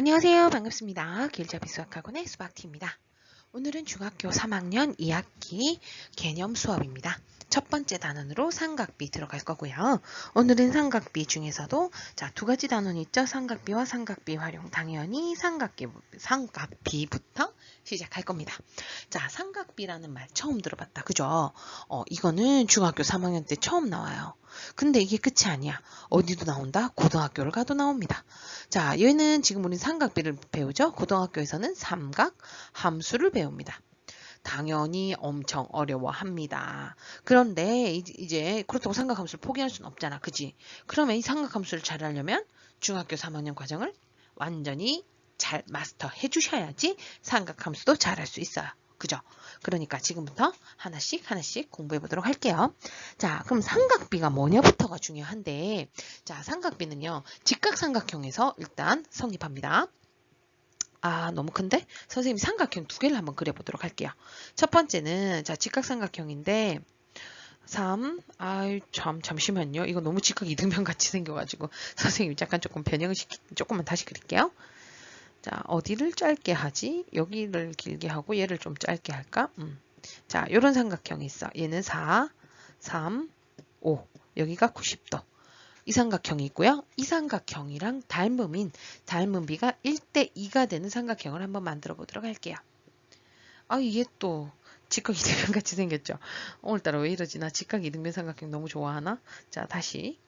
안녕하세요. 반갑습니다. 길잡이 수학학원의 수박티입니다. 오늘은 중학교 3학년 2학기 개념 수업입니다. 첫 번째 단원으로 삼각비 들어갈 거고요. 오늘은 삼각비 중에서도 두 가지 단원이 있죠. 삼각비와 삼각비 활용. 당연히 삼각비부터 시작할 겁니다. 자, 삼각비라는 말 처음 들어봤다. 그죠? 이거는 중학교 3학년 때 처음 나와요. 근데 이게 끝이 아니야. 어디도 나온다? 고등학교를 가도 나옵니다. 자, 얘는 지금 우리 삼각비를 배우죠? 고등학교에서는 삼각 함수를 배웁니다. 당연히 엄청 어려워합니다. 그런데 이제 그렇다고 삼각함수를 포기할 수는 없잖아. 그지? 그러면 이 삼각함수를 잘 하려면 중학교 3학년 과정을 완전히 잘 마스터해 주셔야지 삼각함수도 잘 할 수 있어요. 그죠? 그러니까 지금부터 하나씩 공부해 보도록 할게요. 자, 그럼 삼각비가 뭐냐부터가 중요한데, 자, 삼각비는요, 직각삼각형에서 일단 성립합니다. 아, 너무 큰데? 선생님이 삼각형 두 개를 한번 그려보도록 할게요. 첫 번째는, 자, 직각삼각형인데, 잠시만요. 이거 너무 직각 이등변 같이 생겨가지고, 선생님이 잠깐 조금 변형을 조금만 다시 그릴게요. 자, 어디를 짧게 하지? 여기를 길게 하고 얘를 좀 짧게 할까? 자, 요런 삼각형이 있어. 얘는 4, 3, 5. 여기가 90도. 이 삼각형이 있고요. 이 삼각형이랑 닮은 비가 1대 2가 되는 삼각형을 한번 만들어 보도록 할게요. 아, 이게 또 직각 이등변 같이 생겼죠? 오늘따라 왜 이러지? 나 직각 이등변 삼각형 너무 좋아하나? 자, 다시.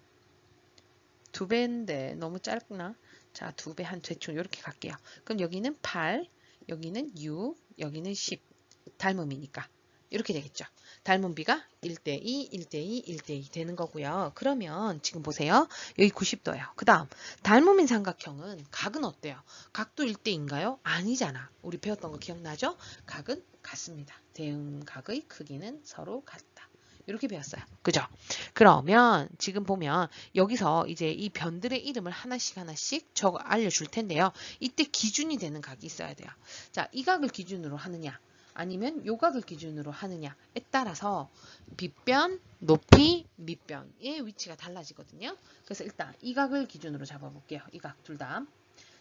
2배인데 너무 짧나? 자, 2배 한 대충 이렇게 갈게요. 그럼 여기는 8, 여기는 6, 여기는 10. 닮음이니까. 이렇게 되겠죠. 닮은 비가 1대2, 1대2, 1대2 되는 거고요. 그러면 지금 보세요. 여기 90도예요. 그 다음 닮음인 삼각형은 각은 어때요? 각도 1대2인가요? 아니잖아. 우리 배웠던 거 기억나죠? 각은 같습니다. 대응각의 크기는 서로 같다. 이렇게 배웠어요. 그죠? 그러면 지금 보면 여기서 이제 이 변들의 이름을 하나씩 적어 알려줄 텐데요. 이때 기준이 되는 각이 있어야 돼요. 자, 이 각을 기준으로 하느냐 아니면 요 각을 기준으로 하느냐에 따라서 빗변, 높이, 밑변의 위치가 달라지거든요. 그래서 일단 이 각을 기준으로 잡아볼게요. 이 각 둘 다.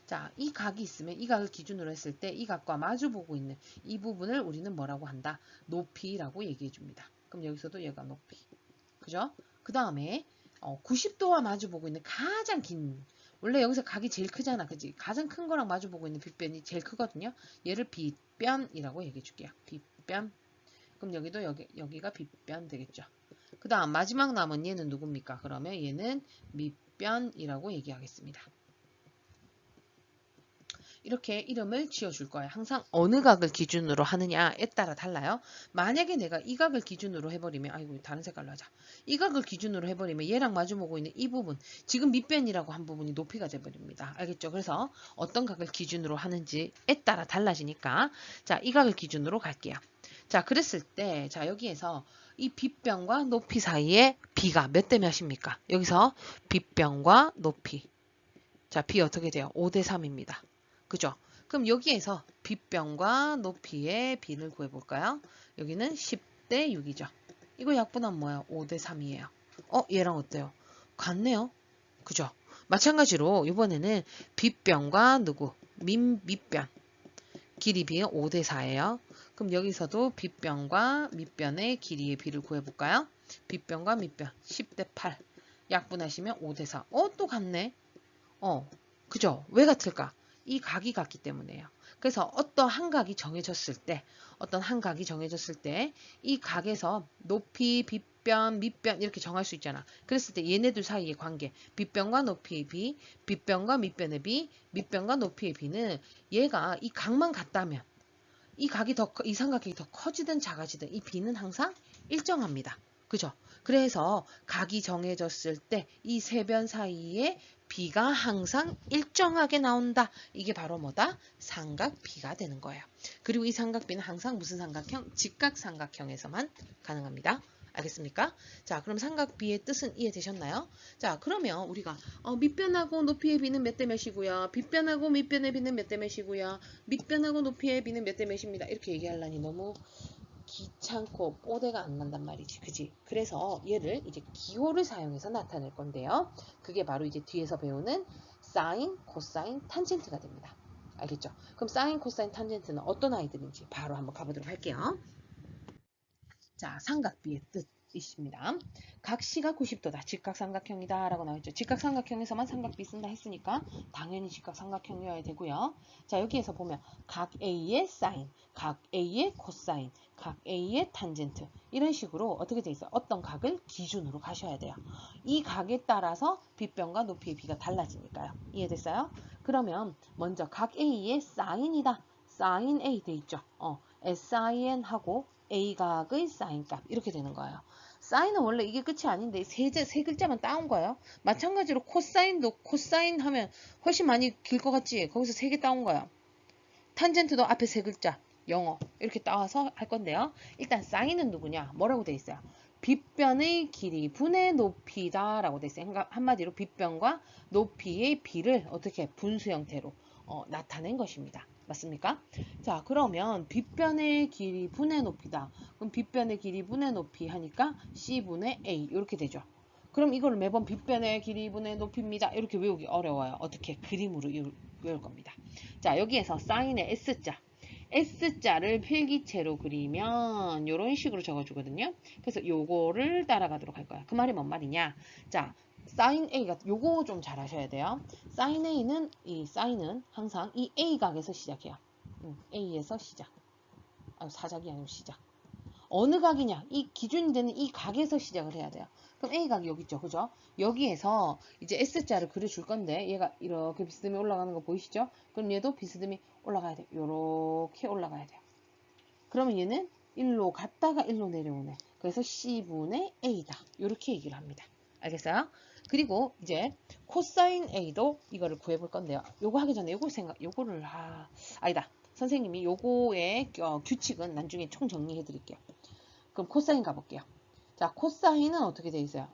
자, 이 각이 있으면 이 각을 기준으로 했을 때 이 각과 마주보고 있는 이 부분을 우리는 뭐라고 한다? 높이라고 얘기해 줍니다. 그럼 여기서도 얘가 높이. 그죠? 그 다음에 90도와 마주보고 있는 가장 긴, 원래 여기서 각이 제일 크잖아. 그지? 가장 큰 거랑 마주보고 있는 빗변이 제일 크거든요. 얘를 빗변이라고 얘기해 줄게요. 빗변. 그럼 여기도 여기가 빗변 되겠죠. 그 다음 마지막 남은 얘는 누굽니까? 그러면 얘는 밑변이라고 얘기하겠습니다. 이렇게 이름을 지어줄 거예요. 항상 어느 각을 기준으로 하느냐에 따라 달라요. 만약에 내가 이 각을 기준으로 해버리면, 아이고 다른 색깔로 하자. 이 각을 기준으로 해버리면 얘랑 마주보고 있는 이 부분, 지금 밑변이라고 한 부분이 높이가 돼버립니다. 알겠죠? 그래서 어떤 각을 기준으로 하는지에 따라 달라지니까, 자, 이 각을 기준으로 갈게요. 자, 그랬을 때, 자, 여기에서 이 빗변과 높이 사이에 비가 몇 대 몇입니까? 여기서 빗변과 높이. 자, 비 어떻게 돼요? 5대 3입니다. 그죠? 그럼 여기에서 빗변과 높이의 비를 구해볼까요? 여기는 10대 6이죠. 이거 약분하면 뭐야? 5대 3이에요. 얘랑 어때요? 같네요. 그죠? 마찬가지로 이번에는 빗변과 누구? 밑변. 길이 비는 5대 4예요. 그럼 여기서도 빗변과 밑변의 길이의 비를 구해볼까요? 빗변과 밑변 10대 8. 약분하시면 5대 4. 또 같네. 그죠? 왜 같을까? 이 각이 같기 때문에요. 그래서 어떤 한 각이 정해졌을 때, 이 각에서 높이, 빗변, 밑변 이렇게 정할 수 있잖아. 그랬을 때 얘네들 사이의 관계, 빗변과 높이의 비, 빗변과 밑변의 비, 밑변과 높이의 비는 얘가 이 각만 같다면 이 삼각형이 더 커지든 작아지든 이 비는 항상 일정합니다. 그죠? 그래서 각이 정해졌을 때 이 세 변 사이에 비가 항상 일정하게 나온다. 이게 바로 뭐다? 삼각비가 되는 거예요. 그리고 이 삼각비는 항상 무슨 삼각형? 직각삼각형에서만 가능합니다. 알겠습니까? 자, 그럼 삼각비의 뜻은 이해되셨나요? 자, 그러면 우리가 밑변하고 높이의 비는 몇 대 몇이고요. 빗변하고 밑변의 비는 몇 대 몇이고요. 밑변하고 높이의 비는 몇 대 몇입니다. 이렇게 얘기하려니 너무 귀찮고 뽀대가 안 난단 말이지. 그지? 그래서 얘를 이제 기호를 사용해서 나타낼 건데요. 그게 바로 이제 뒤에서 배우는 사인, 코사인, 탄젠트가 됩니다. 알겠죠? 그럼 사인, 코사인, 탄젠트는 어떤 아이들인지 바로 한번 가보도록 할게요. 자, 삼각비의 뜻이십니다. 각 시가 90도다. 직각삼각형이다. 라고 나와있죠. 직각삼각형에서만 삼각비 쓴다 했으니까 당연히 직각삼각형이어야 되고요. 자, 여기에서 보면 각 A의 사인, 각 A의 코사인, 각 A의 탄젠트 이런 식으로 어떻게 돼 있어요? 어떤 각을 기준으로 가셔야 돼요. 이 각에 따라서 빗변과 높이의 비가 달라지니까요. 이해됐어요? 그러면 먼저 각 A의 사인이다. 사인 A 돼 있죠. sin 하고 A각의 사인값 이렇게 되는 거예요. 사인은 원래 이게 끝이 아닌데 세 글자만 따온 거예요. 마찬가지로 코사인도 코사인 하면 훨씬 많이 길 것 같지? 거기서 세 개 따온 거예요. 탄젠트도 앞에 세 글자 영어 이렇게 따와서 할 건데요. 일단 사인은 누구냐? 뭐라고 돼 있어요? 빗변의 길이 분의 높이다 라고 돼 있어요. 그러니까 한마디로 빗변과 높이의 비를 어떻게 분수 형태로 나타낸 것입니다. 맞습니까? 자, 그러면 빗변의 길이 분의 높이다. 그럼 빗변의 길이 분의 높이 하니까 C분의 A 이렇게 되죠. 그럼 이걸 매번 빗변의 길이 분의 높이입니다. 이렇게 외우기 어려워요. 어떻게? 그림으로 외울 겁니다. 자, 여기에서 사인의 S자. S자를 필기체로 그리면 이런 식으로 적어주거든요. 그래서 요거를 따라가도록 할 거야. 그 말이 뭔 말이냐? 자, 사인 A가 요거 좀 잘 하셔야 돼요. 사인 A는 이 사인은 항상 이 A각에서 시작해요. A에서 시작. 사작이 아니고 시작. 어느 각이냐? 이 기준이 되는 이 각에서 시작을 해야 돼요. 그럼 A각이 여기 있죠. 그죠? 여기에서 이제 S자를 그려줄 건데 얘가 이렇게 비스듬히 올라가는 거 보이시죠? 그럼 얘도 비스듬히 올라가야 돼요. 요렇게 올라가야 돼요. 그러면 얘는 1로 갔다가 1로 내려오네. 그래서 C분의 A다. 요렇게 얘기를 합니다. 알겠어요? 그리고 이제 코사인 A도 이거를 구해볼 건데요. 요거 하기 전에 요거를 아니다. 선생님이 요거의 규칙은 나중에 총 정리해 드릴게요. 그럼 코사인 가볼게요. 자, 코사인은 어떻게 되어 있어요?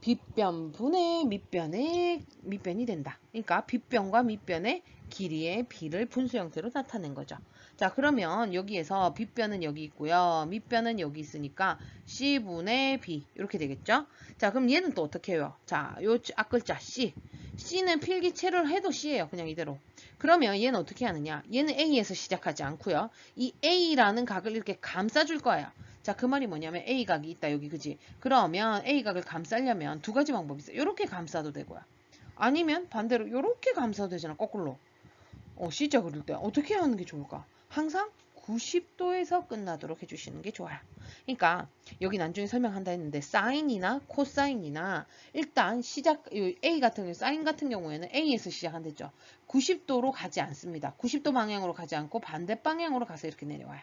빗변분의 밑변이 된다. 그러니까 빗변과 밑변의 길이의 비를 분수 형태로 나타낸 거죠. 자, 그러면 여기에서 빗변은 여기 있고요. 밑변은 여기 있으니까 C분의 B 이렇게 되겠죠. 자, 그럼 얘는 또 어떻게 해요? 자, 요 앞글자 C. C는 필기체를 해도 C예요. 그냥 이대로. 그러면 얘는 어떻게 하느냐? 얘는 A에서 시작하지 않고요. 이 A라는 각을 이렇게 감싸줄 거예요. 자, 그 말이 뭐냐면 A각이 있다 여기 그지? 그러면 A각을 감싸려면 두 가지 방법이 있어요. 이렇게 감싸도 되고요. 아니면 반대로 이렇게 감싸도 되잖아. 거꾸로. C자 그릴 때 어떻게 하는 게 좋을까? 항상 90도에서 끝나도록 해주시는 게 좋아요. 그러니까 여기 나중에 설명한다 했는데 사인이나 코사인이나 일단 시작 A 같은 경우 사인 같은 경우에는 A에서 시작한댔죠. 90도로 가지 않습니다. 90도 방향으로 가지 않고 반대 방향으로 가서 이렇게 내려와요.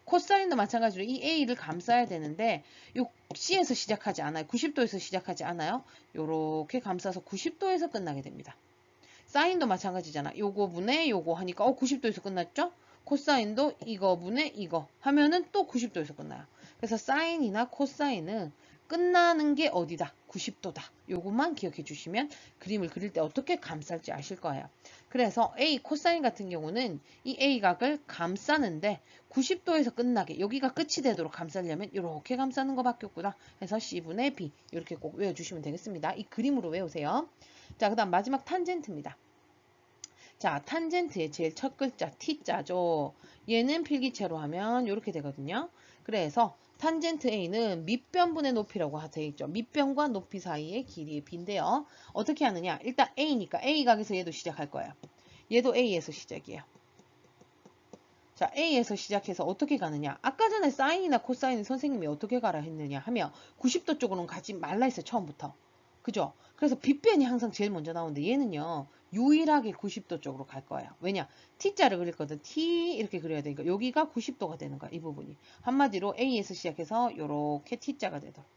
코사인도 마찬가지로 이 A를 감싸야 되는데 요 C에서 시작하지 않아요. 90도에서 시작하지 않아요. 요렇게 감싸서 90도에서 끝나게 됩니다. 사인도 마찬가지잖아. 요거 분의 요거 하니까 90도에서 끝났죠? 코사인도 이거 분의 이거 하면은 또 90도에서 끝나요. 그래서 사인이나 코사인은 끝나는 게 어디다? 90도다. 요것만 기억해 주시면 그림을 그릴 때 어떻게 감쌀지 아실 거예요. 그래서 A 코사인 같은 경우는 이 A각을 감싸는데 90도에서 끝나게 여기가 끝이 되도록 감싸려면 이렇게 감싸는 것밖에 없구나. 그래서 C분의 B 이렇게 꼭 외워주시면 되겠습니다. 이 그림으로 외우세요. 자, 그 다음 마지막 탄젠트입니다. 자, 탄젠트의 제일 첫 글자 T자죠. 얘는 필기체로 하면 이렇게 되거든요. 그래서 탄젠트 A는 밑변분의 높이라고 되어 있죠. 밑변과 높이 사이의 길이의 비인데요. 어떻게 하느냐? 일단 A니까 A각에서 얘도 시작할 거예요. 얘도 A에서 시작이에요. 자, A에서 시작해서 어떻게 가느냐? 아까 전에 사인이나 코사인은 선생님이 어떻게 가라 했느냐 하면 90도 쪽으로는 가지 말라 했어요. 처음부터. 그죠? 그래서 빗변이 항상 제일 먼저 나오는데 얘는요. 유일하게 90도 쪽으로 갈 거예요. 왜냐? T자를 그릴 거든 T 이렇게 그려야 되니까 여기가 90도가 되는 거야. 이 부분이. 한마디로 A에서 시작해서 요렇게 T자가 되도록.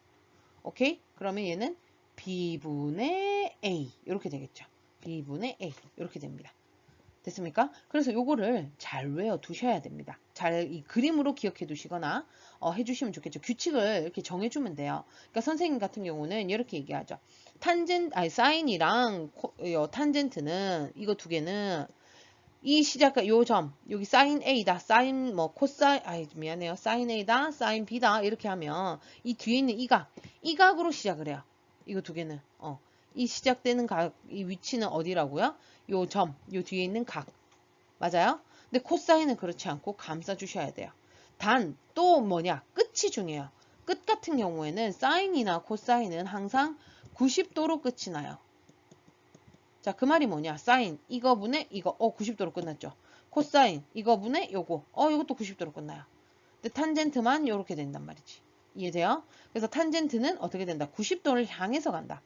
오케이? 그러면 얘는 B분의 A 이렇게 되겠죠. B분의 A 이렇게 됩니다. 됐습니까? 그래서 요거를 잘 외워 두셔야 됩니다. 잘 이 그림으로 기억해 두시거나 해주시면 좋겠죠. 규칙을 이렇게 정해주면 돼요. 그러니까 선생님 같은 경우는 이렇게 얘기하죠. 사인이랑 탄젠트는 이거 두 개는 이 시작 요 점 여기 사인 A다 사인 뭐 코사인 미안해요 사인 A다 사인 B다 이렇게 하면 이 뒤에 있는 이 각으로 시작을 해요. 이거 두 개는 이 시작되는 각, 이 위치는 어디라고요? 요 점, 요 뒤에 있는 각. 맞아요? 근데 코사인은 그렇지 않고 감싸 주셔야 돼요. 단, 또 뭐냐? 끝이 중요해요. 끝 같은 경우에는 사인이나 코사인은 항상 90도로 끝이 나요. 자, 그 말이 뭐냐? 사인, 이거 분의 이거, 90도로 끝났죠. 코사인, 이거 분의 요거, 이것도 90도로 끝나요. 근데 탄젠트만 이렇게 된단 말이지. 이해돼요? 그래서 탄젠트는 어떻게 된다? 90도를 향해서 간다.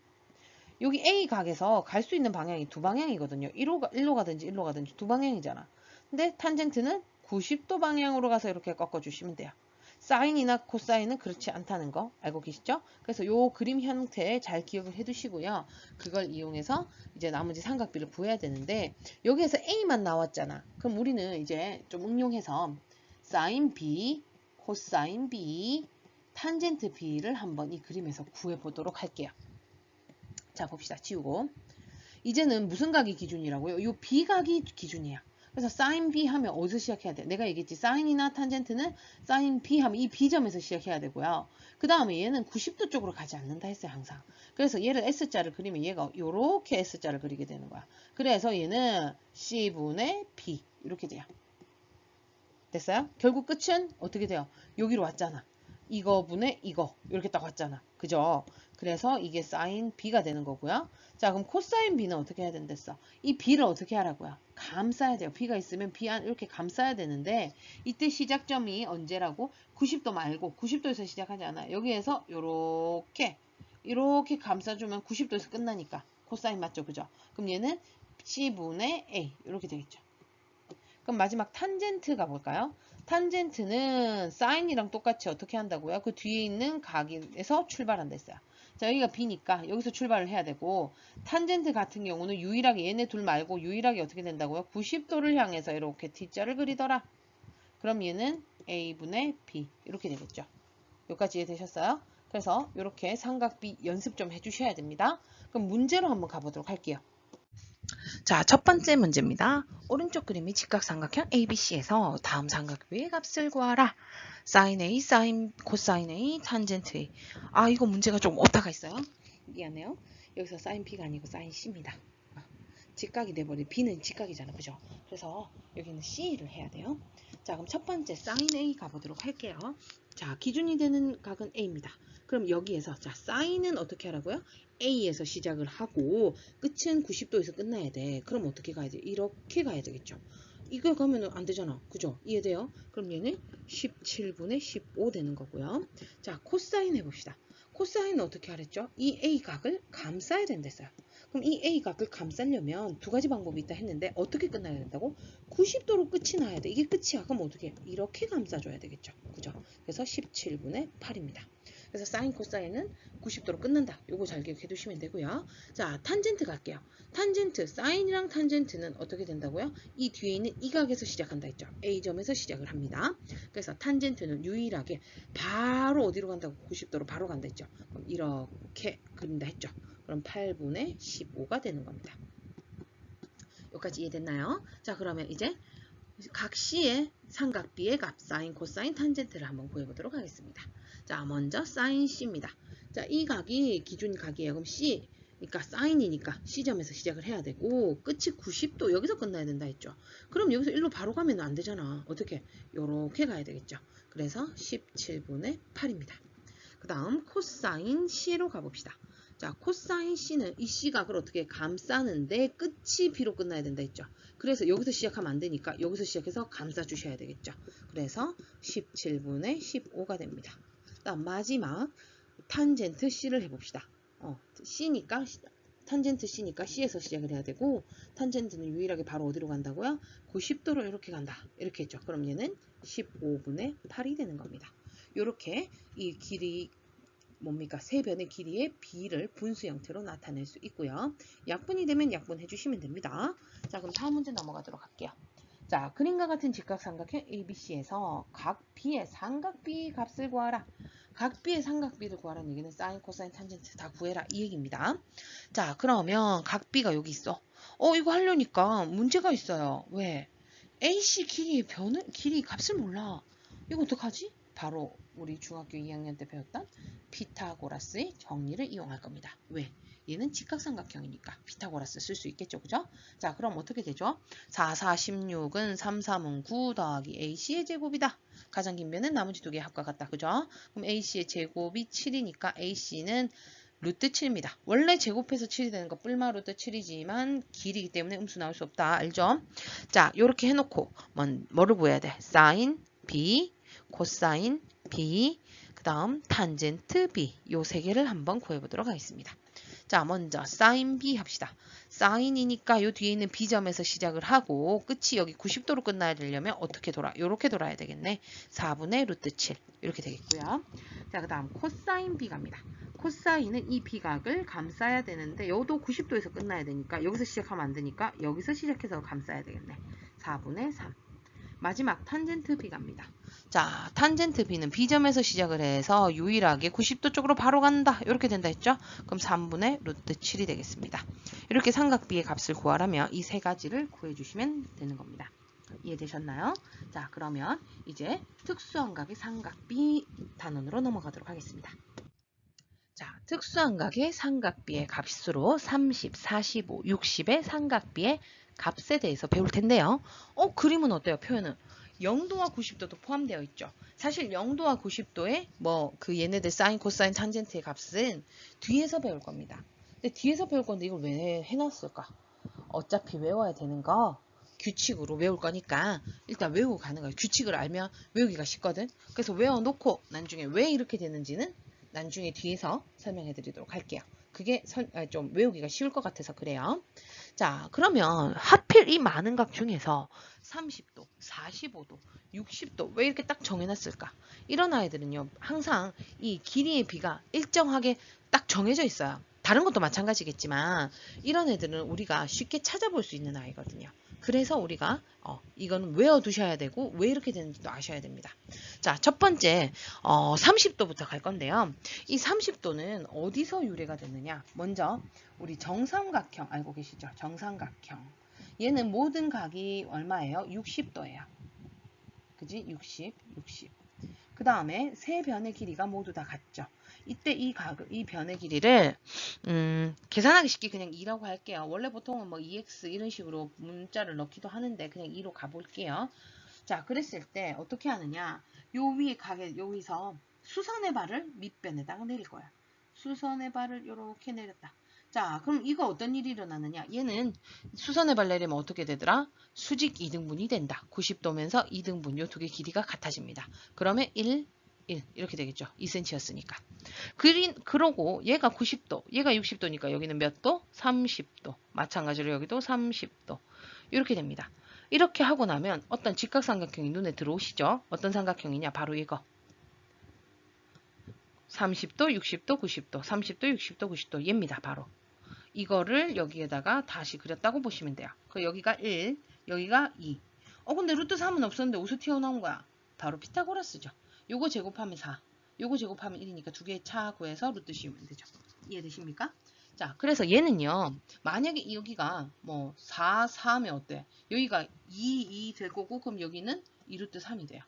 여기 A 각에서 갈 수 있는 방향이 두 방향이거든요. 1로 가든지 1로 가든지 두 방향이잖아. 근데 탄젠트는 90도 방향으로 가서 이렇게 꺾어주시면 돼요. 사인이나 코사인은 그렇지 않다는 거 알고 계시죠? 그래서 요 그림 형태 잘 기억을 해두시고요. 그걸 이용해서 이제 나머지 삼각비를 구해야 되는데 여기에서 A만 나왔잖아. 그럼 우리는 이제 좀 응용해서 사인 B, 코사인 B, 탄젠트 B를 한번 이 그림에서 구해보도록 할게요. 자, 봅시다. 지우고. 이제는 무슨 각이 기준이라고요? 요 B각이 기준이야. 그래서 사인 B 하면 어디서 시작해야 돼? 내가 얘기했지. 사인이나 탄젠트는 사인 B 하면 이 B점에서 시작해야 되고요. 그 다음에 얘는 90도 쪽으로 가지 않는다 했어요. 항상. 그래서 얘를 S자를 그리면 얘가 요렇게 S자를 그리게 되는 거야. 그래서 얘는 C분의 B 이렇게 돼요. 됐어요? 결국 끝은 어떻게 돼요? 여기로 왔잖아. 이거분의 이거 이렇게 딱 왔잖아. 그죠? 그래서 이게 사인 B가 되는 거고요. 자, 그럼 코사인 B는 어떻게 해야 된댔어? 이 B를 어떻게 하라고요? 감싸야 돼요. B가 있으면 B 안 이렇게 감싸야 되는데 이때 시작점이 언제라고? 90도 말고 90도에서 시작하지 않아요. 여기에서 이렇게 감싸주면 90도에서 끝나니까 코사인 맞죠? 그죠? 그럼 얘는 C분의 A 이렇게 되겠죠. 그럼 마지막 탄젠트 가볼까요? 탄젠트는 사인이랑 똑같이 어떻게 한다고요? 그 뒤에 있는 각에서 출발한다 했어요. 자, 여기가 B니까 여기서 출발을 해야 되고 탄젠트 같은 경우는 유일하게 얘네 둘 말고 유일하게 어떻게 된다고요? 90도를 향해서 이렇게 T자를 그리더라. 그럼 얘는 A분의 B 이렇게 되겠죠. 여기까지 이해되셨어요? 그래서 이렇게 삼각비 연습 좀 해주셔야 됩니다. 그럼 문제로 한번 가보도록 할게요. 자, 첫 번째 문제입니다. 오른쪽 그림이 직각삼각형 ABC에서 다음 삼각비의 값을 구하라. sin A, sin, 코사인 A, 탄젠트 A. 아, 이거 문제가 좀 오타가 있어요. 미안해요. 여기서 sin B가 아니고 sin C입니다. 직각이 돼버린 B는 직각이잖아. 그죠? 그래서 여기는 C를 해야 돼요. 자, 그럼 첫 번째 sin A 가보도록 할게요. 자, 기준이 되는 각은 A입니다. 그럼 여기에서 자, sin은 어떻게 하라고요? A에서 시작을 하고 끝은 90도에서 끝나야 돼. 그럼 어떻게 가야 돼? 이렇게 가야 되겠죠. 이거 가면 안 되잖아. 그죠? 이해돼요? 그럼 얘는 17분의 15 되는 거고요. 자, 코사인 해봅시다. 코사인은 어떻게 하랬죠? 이 A 각을 감싸야 된댔어요. 그럼 이 A 각을 감싸려면 두 가지 방법이 있다 했는데 어떻게 끝나야 된다고? 90도로 끝이 나야 돼. 이게 끝이야. 그럼 어떻게? 이렇게 감싸줘야 되겠죠. 그죠? 그래서 17분의 8입니다. 그래서 사인 코사인은 90도로 끝난다. 요거 잘 기억해 두시면 되고요. 자, 탄젠트 갈게요. 탄젠트, 사인이랑 탄젠트는 어떻게 된다고요? 이 뒤에 있는 이 각에서 시작한다 했죠. A점에서 시작을 합니다. 그래서 탄젠트는 유일하게 바로 어디로 간다고? 90도로 바로 간다 했죠. 그럼 이렇게 그린다 했죠. 그럼 8분의 15가 되는 겁니다. 여기까지 이해됐나요? 자, 그러면 이제 각 C의 삼각비의 값, 사인, 코사인, 탄젠트를 한번 구해보도록 하겠습니다. 자, 먼저 사인 C입니다. 자, 이 각이 기준 각이에요. 그럼 C, 그러니까 사인이니까 C점에서 시작을 해야 되고 끝이 90도 여기서 끝나야 된다 했죠. 그럼 여기서 1로 바로 가면 안 되잖아. 어떻게? 요렇게 가야 되겠죠. 그래서 17분의 8입니다. 그 다음 코사인 C로 가봅시다. 자, 코사인 C는 이 C각을 어떻게 감싸는데 끝이 B로 끝나야 된다 했죠. 그래서 여기서 시작하면 안 되니까 여기서 시작해서 감싸 주셔야 되겠죠. 그래서 17분의 15가 됩니다. 다음 마지막 탄젠트 C를 해봅시다. C니까 탄젠트 C니까 C에서 시작을 해야 되고 탄젠트는 유일하게 바로 어디로 간다고요? 90도로 이렇게 간다. 이렇게 했죠. 그럼 얘는 15분의 8이 되는 겁니다. 이렇게 이 길이 뭡니까? 세 변의 길이의 B를 분수 형태로 나타낼 수 있고요. 약분이 되면 약분해 주시면 됩니다. 자, 그럼 다음 문제 넘어가도록 할게요. 자, 그림과 같은 직각삼각형 ABC에서 각 B의 삼각비 값을 구하라. 각 B의 삼각비를 구하라는 얘기는 사인, 코사인, 탄젠트 다 구해라 이 얘기입니다. 자, 그러면 각 B가 여기 있어. 이거 하려니까 문제가 있어요. 왜? AC 길이 값을 몰라. 이거 어떡하지? 바로 우리 중학교 2학년 때 배웠던 피타고라스의 정리를 이용할 겁니다. 왜? 얘는 직각삼각형이니까 피타고라스 쓸 수 있겠죠. 그죠? 자, 그럼 어떻게 되죠? 4, 4, 16은 3, 3은 9 더하기 AC의 제곱이다. 가장 긴 변은 나머지 두 개의 합과 같다. 그죠? 그럼 AC의 제곱이 7이니까 AC는 루트 7입니다. 원래 제곱해서 7이 되는 거 뿔마 루트 7이지만 길이기 때문에 음수 나올 수 없다. 알죠? 자, 요렇게 해놓고 뭐를 구해야 돼? 사인 B, 코사인 B, 그 다음 탄젠트 B 요 세 개를 한번 구해보도록 하겠습니다. 자, 먼저 사인 B 합시다. 사인이니까 요 뒤에 있는 B점에서 시작을 하고 끝이 여기 90도로 끝나야 되려면 어떻게 요렇게 돌아야 되겠네. 4분의 루트 7 이렇게 되겠고요. 자, 그 다음 코사인 B 갑니다. 코사인은 이 비각을 감싸야 되는데 여도 90도에서 끝나야 되니까 여기서 시작하면 안 되니까 여기서 시작해서 감싸야 되겠네. 4분의 3. 마지막 탄젠트 B 갑니다. 자, 탄젠트 B는 B점에서 시작을 해서 유일하게 90도 쪽으로 바로 간다. 이렇게 된다 했죠? 그럼 3분의 루트 7이 되겠습니다. 이렇게 삼각 B의 값을 구하라면 이 세 가지를 구해주시면 되는 겁니다. 이해되셨나요? 자, 그러면 이제 특수함각의 삼각 B 단원으로 넘어가도록 하겠습니다. 자, 특수함각의 삼각비의 값으로 30, 45, 60의 삼각비의 값에 대해서 배울 텐데요. 그림은 어때요? 표현은 0도와 90도도 포함되어 있죠. 사실 0도와 90도의 얘네들 사인, 코사인, 탄젠트의 값은 뒤에서 배울 겁니다. 근데 뒤에서 배울 건데 이걸 왜 해놨을까? 어차피 외워야 되는 거 규칙으로 외울 거니까 일단 외우고 가는 거예요. 규칙을 알면 외우기가 쉽거든. 그래서 외워놓고 나중에 왜 이렇게 되는지는 나중에 뒤에서 설명해 드리도록 할게요. 그게 좀 외우기가 쉬울 것 같아서 그래요. 자, 그러면 하필 이 많은 각 중에서 30도, 45도, 60도 왜 이렇게 딱 정해놨을까? 이런 아이들은요, 항상 이 길이의 비가 일정하게 딱 정해져 있어요. 다른 것도 마찬가지겠지만 이런 애들은 우리가 쉽게 찾아볼 수 있는 아이거든요. 그래서 우리가 이거는 외워두셔야 되고 왜 이렇게 되는지도 아셔야 됩니다. 자, 첫 번째 30도부터 갈 건데요. 이 30도는 어디서 유래가 됐느냐? 먼저 우리 정삼각형 알고 계시죠? 정삼각형. 얘는 모든 각이 얼마예요? 60도예요. 그지? 60. 그 다음에 세 변의 길이가 모두 다 같죠. 이때 이 변의 길이를 계산하기 쉽게 그냥 2라고 할게요. 원래 보통은 뭐 2x 이런 식으로 문자를 넣기도 하는데 그냥 2로 가볼게요. 자, 그랬을 때 어떻게 하느냐? 요 위에 여기서 수선의 발을 밑변에다가 내릴 거야. 수선의 발을 이렇게 내렸다. 자, 그럼 이거 어떤 일이 일어나느냐? 얘는 수선의 발 내리면 어떻게 되더라? 수직 2등분이 된다. 90도면서 2등분 요 두 개 길이가 같아집니다. 그러면 1 이렇게 되겠죠. 2cm였으니까. 그러고 얘가 90도, 얘가 60도니까 여기는 몇 도? 30도. 마찬가지로 여기도 30도. 이렇게 됩니다. 이렇게 하고 나면 어떤 직각삼각형이 눈에 들어오시죠? 어떤 삼각형이냐? 바로 이거. 30도, 60도, 90도, 30도, 60도, 90도 얘입니다. 바로. 이거를 여기에다가 다시 그렸다고 보시면 돼요. 여기가 1, 여기가 2. 근데 루트 3은 없었는데 어디서 튀어나온 거야? 바로 피타고라스죠. 요거 제곱하면 4, 요거 제곱하면 1이니까 두 개의 차 구해서 루트 씌우면 되죠. 이해되십니까? 자, 그래서 얘는요, 만약에 여기가 뭐 4, 4하면 어때? 여기가 2 될 거고, 그럼 여기는 2루트 3이 돼요.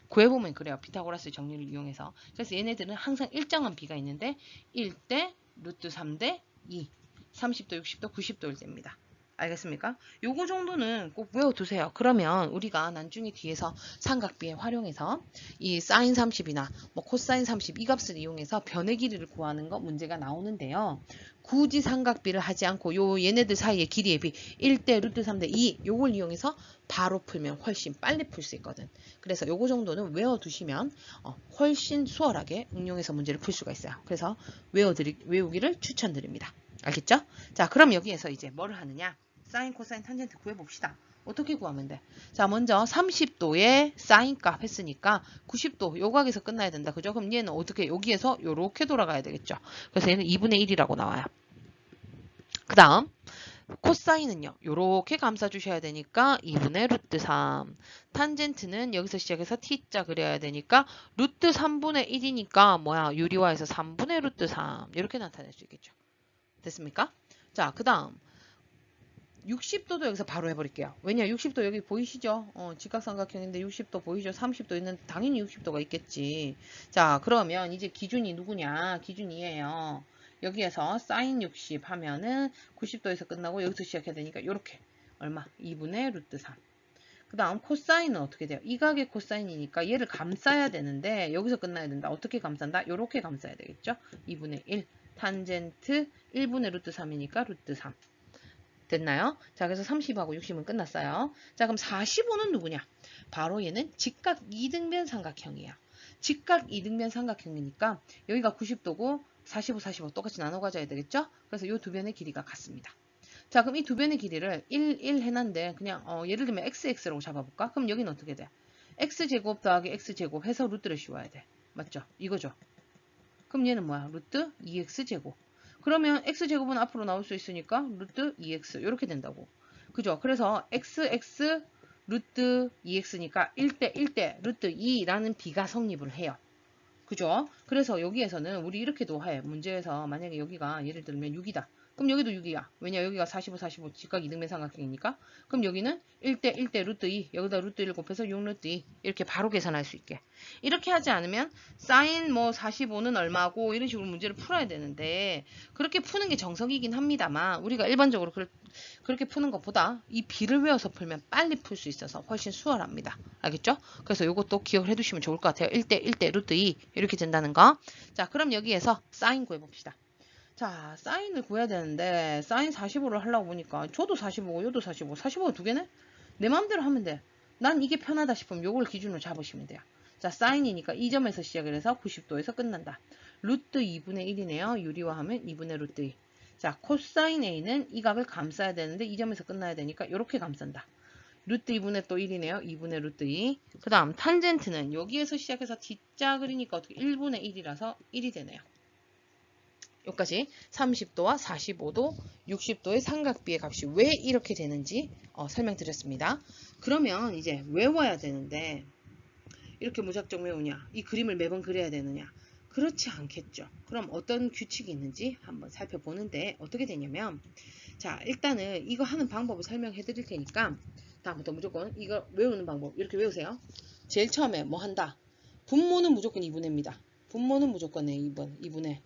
구해보면 그래요. 피타고라스 정리를 이용해서. 그래서 얘네들은 항상 일정한 비가 있는데 1대 루트 3대 2, 30도, 60도, 90도일 때입니다. 알겠습니까? 요거 정도는 꼭 외워두세요. 그러면 우리가 나중에 뒤에서 삼각비에 활용해서 이 사인 30이나 뭐 코사인 30 이 값을 이용해서 변의 길이를 구하는 거 문제가 나오는데요. 굳이 삼각비를 하지 않고 얘네들 사이의 길이의 비 1대 루트 3대 2 요걸 이용해서 바로 풀면 훨씬 빨리 풀 수 있거든. 그래서 요거 정도는 외워두시면 훨씬 수월하게 응용해서 문제를 풀 수가 있어요. 그래서 외우기를 추천드립니다. 알겠죠? 자, 그럼 여기에서 이제 뭐를 하느냐? 사인, 코사인, 탄젠트 구해봅시다. 어떻게 구하면 돼? 자, 먼저 30도의 사인 값 했으니까 90도 요각에서 끝나야 된다. 그죠? 그럼 얘는 어떻게 여기에서 요렇게 돌아가야 되겠죠? 그래서 얘는 2분의 1이라고 나와요. 그 다음 코사인은요. 요렇게 감싸주셔야 되니까 2분의 루트 3. 탄젠트는 여기서 시작해서 t자 그려야 되니까 루트 3분의 1이니까 뭐야? 유리화해서 3분의 루트 3. 이렇게 나타낼 수 있겠죠. 됐습니까? 자, 그 다음 60도도 여기서 바로 해버릴게요. 왜냐? 60도 여기 보이시죠? 직각삼각형인데 60도 보이죠? 30도 있는 당연히 60도가 있겠지. 자, 그러면 이제 기준이 누구냐? 기준이에요. 여기에서 사인 60 하면은 90도에서 끝나고 여기서 시작해야 되니까 요렇게 얼마? 2분의 루트 3. 그 다음 코사인은 어떻게 돼요? 이 각의 코사인이니까 얘를 감싸야 되는데 여기서 끝나야 된다. 어떻게 감싼다? 요렇게 감싸야 되겠죠? 2분의 1 탄젠트 1분의 루트 3이니까 루트 3 됐나요? 자, 그래서 30하고 60은 끝났어요. 자, 그럼 45는 누구냐? 바로 얘는 직각 이등변 삼각형이에요. 직각 이등변 삼각형이니까 여기가 90도고 45, 45 똑같이 나눠 가져야 되겠죠? 그래서 이 두 변의 길이가 같습니다. 자, 그럼 이 두 변의 길이를 1 해놨는데 그냥 예를 들면 xx라고 잡아볼까? 그럼 여기는 어떻게 돼? x제곱 더하기 x제곱 해서 루트를 씌워야 돼. 맞죠? 이거죠. 그럼 얘는 뭐야? 루트 2x제곱. 그러면 x제곱은 앞으로 나올 수 있으니까 루트 2x 이렇게 된다고. 그죠? 그래서 xx 루트 2x니까 1대 1대 루트 2라는 비가 성립을 해요. 그죠? 그래서 여기에서는 우리 이렇게도 해. 문제에서 만약에 여기가 예를 들면 6이다. 그럼 여기도 6이야. 왜냐 여기가 45, 45 직각 이등변 삼각형이니까. 그럼 여기는 1대 1대 루트 2. 여기다 루트 1 곱해서 6 루트 2. 이렇게 바로 계산할 수 있게. 이렇게 하지 않으면 사인 뭐 45는 얼마고 이런 식으로 문제를 풀어야 되는데 그렇게 푸는 게 정석이긴 합니다만 우리가 일반적으로 그렇게 푸는 것보다 이 비를 외워서 풀면 빨리 풀 수 있어서 훨씬 수월합니다. 알겠죠? 그래서 이것도 기억을 해두시면 좋을 것 같아요. 1대 1대 루트 2 이렇게 된다는 거. 자, 그럼 여기에서 사인 구해봅시다. 자, 사인을 구해야 되는데 사인 45를 하려고 보니까 저도 45고 요도 45, 45가 두 개네? 내 마음대로 하면 돼. 난 이게 편하다 싶으면 요걸 기준으로 잡으시면 돼요. 자, 사인이니까 이 점에서 시작을 해서 90도에서 끝난다. 루트 2분의 1이네요. 유리화하면 2분의 루트 2. 자, 코사인 A는 이 각을 감싸야 되는데 이 점에서 끝나야 되니까 이렇게 감싼다. 루트 2분의 또 1이네요. 2분의 루트 2. 그 다음 탄젠트는 여기에서 시작해서 D자 그리니까 어떻게 1분의 1이라서 1이 되네요. 여기까지 30도와 45도, 60도의 삼각비의 값이 왜 이렇게 되는지 설명드렸습니다. 그러면 이제 외워야 되는데 이렇게 무작정 외우냐? 이 그림을 매번 그려야 되느냐? 그렇지 않겠죠. 그럼 어떤 규칙이 있는지 한번 살펴보는데 어떻게 되냐면 자, 일단은 이거 하는 방법을 설명해 드릴 테니까 다음부터 무조건 이거 외우는 방법 이렇게 외우세요. 제일 처음에 뭐 한다? 분모는 무조건 2분의입니다. 분모는 무조건 2분의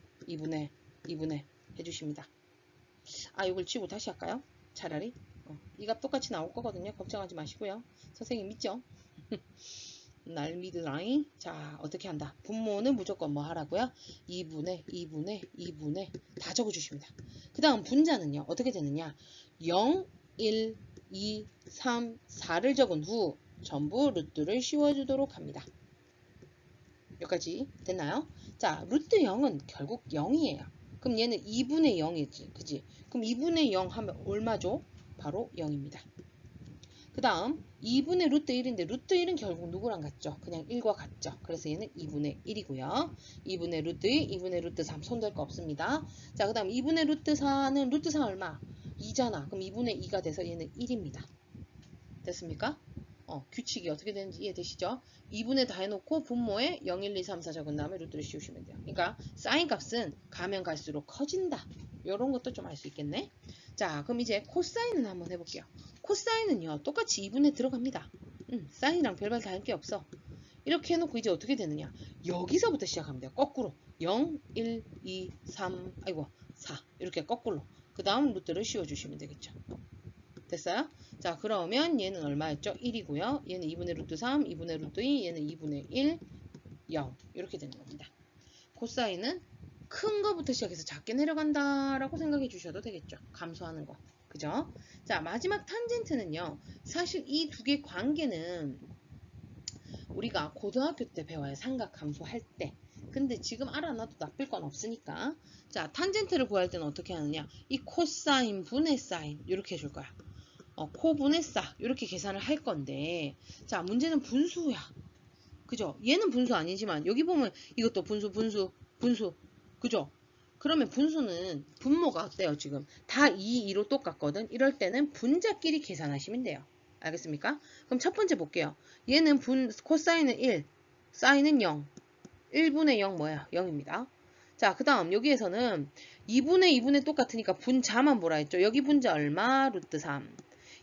해주십니다. 아, 이걸 치고 다시 할까요? 차라리 이 값 똑같이 나올 거거든요. 걱정하지 마시고요. 선생님 믿죠? 날 믿으라잉. 자, 어떻게 한다? 분모는 무조건 뭐 하라고요? 2분의 다 적어주십니다. 그 다음 분자는요. 어떻게 되느냐? 0, 1, 2, 3, 4를 적은 후 전부 루트를 씌워주도록 합니다. 여기까지 됐나요? 자, 루트 0은 결국 0이에요. 그럼 얘는 2분의 0이지. 그지? 그럼 2분의 0 하면 얼마죠? 바로 0입니다. 그 다음 2분의 루트 1인데 루트 1은 결국 누구랑 같죠? 그냥 1과 같죠? 그래서 얘는 2분의 1이고요. 2분의 루트 2, 2분의 루트 3 손댈 거 없습니다. 자, 그 다음 2분의 루트 4는 루트 4 얼마? 2잖아. 그럼 2분의 2가 돼서 얘는 1입니다. 됐습니까? 규칙이 어떻게 되는지 이해되시죠? 2분의 다 해놓고 분모에 0, 1, 2, 3, 4 적은 다음에 루트를 씌우시면 돼요. 그러니까 사인 값은 가면 갈수록 커진다. 이런 것도 좀 알 수 있겠네. 자, 그럼 이제 코사인은 한번 해볼게요. 코사인은요, 똑같이 2분의 들어갑니다. 사인이랑 별반 다를 게 없어. 이렇게 해놓고 이제 어떻게 되느냐. 여기서부터 시작하면 돼요. 거꾸로. 0, 1, 2, 3, 아이고, 4. 이렇게 거꾸로. 그 다음 루트를 씌워주시면 되겠죠. 됐어요? 자, 그러면 얘는 얼마였죠? 1이고요. 얘는 2분의 루트 3, 2분의 루트 2, 얘는 2분의 1, 0. 이렇게 되는 겁니다. 코사인은 큰 거부터 시작해서 작게 내려간다라고 생각해 주셔도 되겠죠. 감소하는 거. 그죠? 자, 마지막 탄젠트는요. 사실 이 두 개 관계는 우리가 고등학교 때 배워요. 삼각 감소할 때. 근데 지금 알아놔도 나쁠 건 없으니까. 자, 탄젠트를 구할 때는 어떻게 하느냐. 이 코사인 분의 사인 이렇게 해줄 거야. 코분의 싸 이렇게 계산을 할 건데 자, 문제는 분수야. 그죠? 얘는 분수 아니지만 여기 보면 이것도 분수 그죠? 그러면 분수는 분모가 어때요? 지금 다 2, 2로 똑같거든. 이럴 때는 분자끼리 계산하시면 돼요. 알겠습니까? 그럼 첫 번째 볼게요. 얘는 코사인은 1, 사인은 0. 1분의 0 뭐야? 0입니다. 자, 그 다음 여기에서는 2분의 똑같으니까 분자만 보라 했죠. 여기 분자 얼마? 루트 3.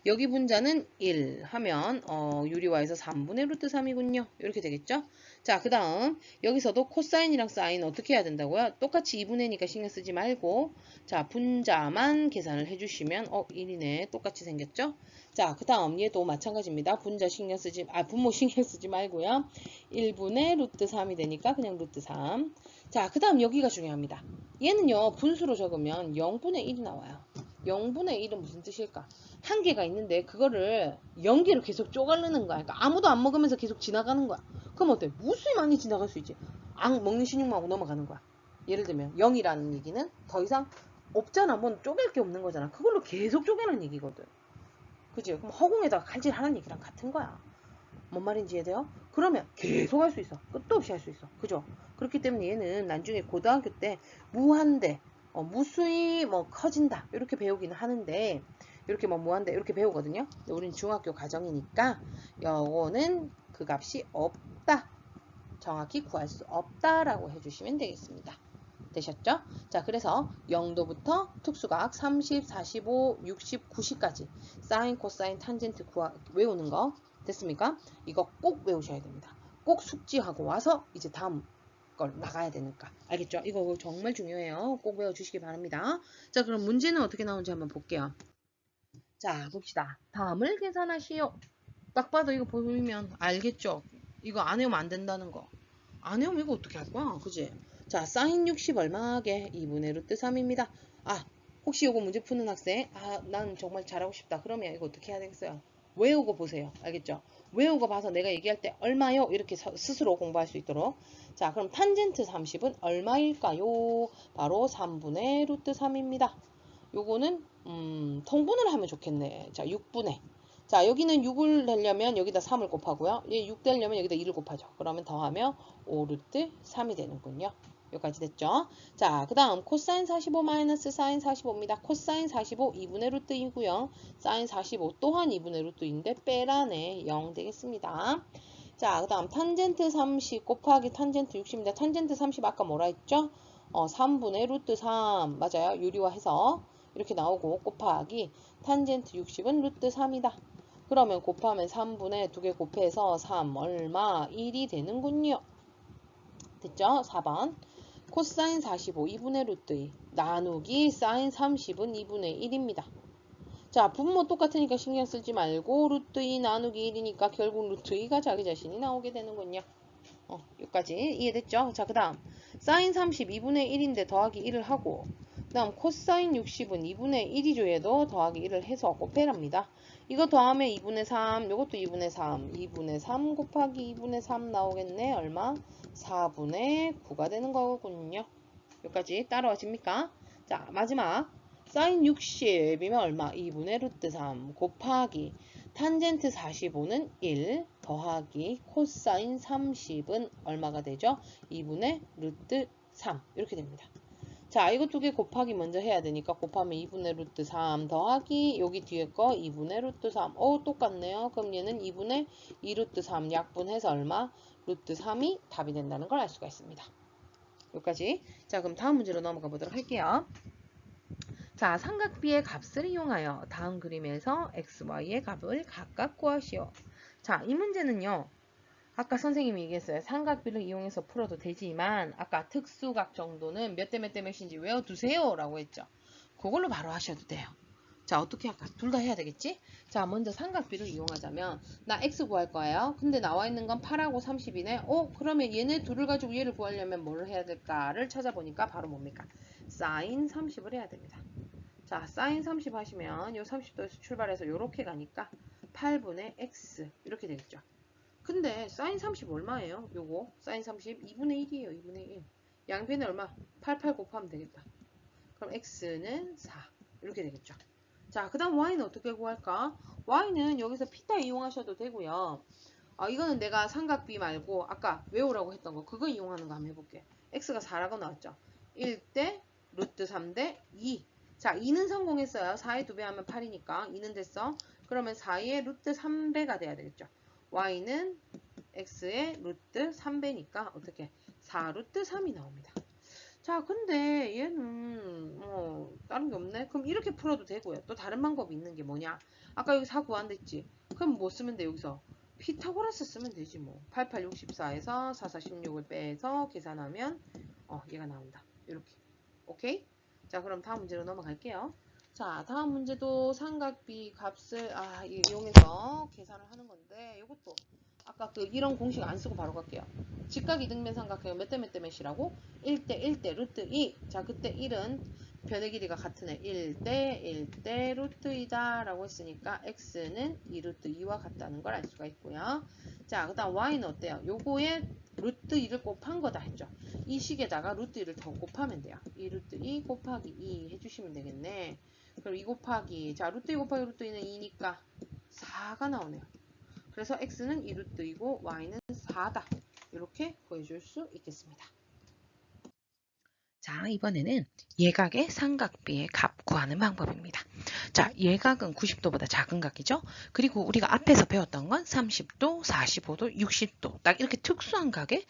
여기 분자는 1 하면 유리화에서 3분의 루트 3이군요. 이렇게 되겠죠? 자, 그 다음 여기서도 코사인이랑 사인 어떻게 해야 된다고요? 똑같이 2분의니까 신경 쓰지 말고 자, 분자만 계산을 해주시면 1이네. 똑같이 생겼죠? 자, 그 다음 얘도 마찬가지입니다. 분자 신경 쓰지 분모 신경 쓰지 말고요. 1분의 루트 3이 되니까 그냥 루트 3. 자, 그 다음 여기가 중요합니다. 얘는요, 분수로 적으면 0분의 1이 나와요. 0분의 1은 무슨 뜻일까? 한 개가 있는데 그거를 연기로 계속 쪼가르는 거야. 그러니까 아무도 안 먹으면서 계속 지나가는 거야. 그럼 어때? 무수히 많이 지나갈 수 있지. 악 먹는 신용하고 넘어가는 거야. 예를 들면 0이라는 얘기는 더 이상 없잖아. 뭔 쪼갤 게 없는 거잖아. 그걸로 계속 쪼개는 얘기거든. 그치? 그럼 허공에다가 칼질하는 얘기랑 같은 거야. 뭔 말인지 이해돼요? 그러면 계속 할 수 있어. 끝도 없이 할 수 있어. 그죠? 그렇기 때문에 얘는 나중에 고등학교 때 무한대, 무수히 뭐 커진다. 이렇게 배우기는 하는데, 이렇게 뭐 무한대 이렇게 배우거든요. 우린 중학교 과정이니까 요거는 그 값이 없다. 정확히 구할 수 없다라고 해주시면 되겠습니다. 되셨죠? 자, 그래서 0도부터 특수각 30, 45, 60, 90까지 사인, 코사인, 탄젠트 외우는 거 됐습니까? 이거 꼭 외우셔야 됩니다. 꼭 숙지하고 와서 이제 다음 걸 나가야 되니까. 알겠죠? 이거 정말 중요해요. 꼭 외워주시기 바랍니다. 자, 그럼 문제는 어떻게 나오는지 한번 볼게요. 자, 봅시다. 다음을 계산하시오. 딱 봐도 이거 보면 알겠죠? 이거 안 외우면 안 된다는 거. 안 외우면 이거 어떻게 할 거야? 그지? 자, 사인 60 얼마게? 2분의 루트 3입니다. 아, 혹시 이거 문제 푸는 학생? 난 정말 잘하고 싶다. 그러면 이거 어떻게 해야 되겠어요? 외우고 보세요. 알겠죠? 외우고 봐서 내가 얘기할 때 얼마요? 이렇게 스스로 공부할 수 있도록. 자, 그럼 탄젠트 30은 얼마일까요? 바로 3분의 루트 3입니다. 요거는 통분을 하면 좋겠네. 자, 6분의. 자, 여기는 6을 내려면 여기다 3을 곱하고요. 6 되려면 여기다 2를 곱하죠. 그러면 더하면 5 루트 3이 되는군요. 여기까지 됐죠? 자, 그 다음 코사인 45 마이너스 사인 45입니다. 코사인 45 2분의 루트 2고요. 사인 45 또한 2분의 루트 2인데 빼라네 0 되겠습니다. 자, 그 다음 탄젠트 30 곱하기 탄젠트 60입니다. 탄젠트 30 아까 뭐라 했죠? 3분의 루트 3 맞아요. 유리화해서 이렇게 나오고 곱하기 탄젠트 60은 루트 3이다. 그러면 곱하면 3분의 2개 곱해서 3 얼마? 1이 되는군요. 됐죠? 4번. 코사인 45 2분의 루트 2 나누기 사인 30은 2분의 1입니다. 자, 분모 똑같으니까 신경 쓰지 말고 루트 2 나누기 1이니까 결국 루트 2가 자기 자신이 나오게 되는군요. 여기까지 이해됐죠? 자, 그 다음 사인 30 2분의 1인데 더하기 1을 하고 그 다음 코사인 60은 2분의 1이죠. 얘도 더하기 1을 해서 곱해랍니다. 이거 더하면 2분의 3, 요것도 2분의 3, 2분의 3 곱하기 2분의 3 나오겠네. 얼마? 4분의 9가 되는 거군요. 여기까지 따라와집니까? 자, 마지막 사인 60이면 얼마? 2분의 루트 3 곱하기 탄젠트 45는 1 더하기 코사인 30은 얼마가 되죠? 2분의 루트 3 이렇게 됩니다. 자, 이거 두 개 곱하기 먼저 해야 되니까 곱하면 2분의 루트 3 더하기 여기 뒤에 거 2분의 루트 3. 똑같네요. 그럼 얘는 2분의 2 루트 3 약분해서 얼마? 루트 3이 답이 된다는 걸 알 수가 있습니다. 여기까지. 자, 그럼 다음 문제로 넘어가 보도록 할게요. 자, 삼각비의 값을 이용하여 다음 그림에서 x, y의 값을 각각 구하시오. 자, 이 문제는요. 아까 선생님이 얘기했어요. 삼각비를 이용해서 풀어도 되지만 아까 특수각 정도는 몇 대 몇 대 몇인지 외워두세요 라고 했죠. 그걸로 바로 하셔도 돼요. 자, 어떻게 할까? 둘 다 해야 되겠지? 자, 먼저 삼각비를 이용하자면 나 x 구할 거예요. 근데 나와 있는 건 8하고 30이네. 그러면 얘네 둘을 가지고 얘를 구하려면 뭘 해야 될까를 찾아보니까 바로 뭡니까? 사인 30을 해야 됩니다. 자, 사인 30 하시면 요 30도에서 출발해서 요렇게 가니까 8분의 x 이렇게 되겠죠. 근데 사인 30 얼마예요? 요거 사인 30 2분의 1이에요. 2분의 1. 양변에 얼마? 88 곱하면 되겠다. 그럼 x는 4 이렇게 되겠죠. 자, 그 다음 y는 어떻게 구할까? y는 여기서 피타 이용하셔도 되고요. 이거는 내가 삼각비 말고 아까 외우라고 했던 거 그거 이용하는 거 한번 해볼게. x가 4라고 나왔죠. 1대 루트 3대 2. 자, 2는 성공했어요. 4에 2배 하면 8이니까 2는 됐어. 그러면 4의 루트 3배가 돼야 되겠죠. y는 x의 루트 3배니까 어떻게 4 루트 3이 나옵니다. 자, 근데 얘는 다른 게 없네. 그럼 이렇게 풀어도 되고요. 또 다른 방법이 있는 게 뭐냐? 아까 여기 4 구한댔지. 그럼 뭐 쓰면 돼 여기서? 피타고라스 쓰면 되지 뭐. 8864에서 4416을 빼서 계산하면 얘가 나온다. 이렇게. 오케이? 자, 그럼 다음 문제로 넘어갈게요. 자, 다음 문제도 삼각비 값을 이용해서 계산을 하는 건데 이것도 아까 그 이런 공식 안 쓰고 바로 갈게요. 직각이등변 삼각형은 몇 대 몇 대 몇이라고? 1대 1대 루트 2. 자, 그때 1은 변의 길이가 같은 애 1대 1대 루트 2다 라고 했으니까 x는 2 루트 2와 같다는 걸 알 수가 있고요. 자, 그 다음 y는 어때요? 요거에 루트 2를 곱한 거다 했죠. 이 식에다가 루트 2를 더 곱하면 돼요. 2 루트 2 곱하기 2 해주시면 되겠네. 그럼 2 곱하기, 자, 루트 2 곱하기 루트 2는 2니까 4가 나오네요. 그래서 x는 2 루트 2고 y는 4다. 이렇게 구해줄 수 있겠습니다. 자, 이번에는 예각의 삼각비의 값 구하는 방법입니다. 자, 예각은 90도보다 작은 각이죠. 그리고 우리가 앞에서 배웠던 건 30도, 45도, 60도 딱 이렇게 특수한 각의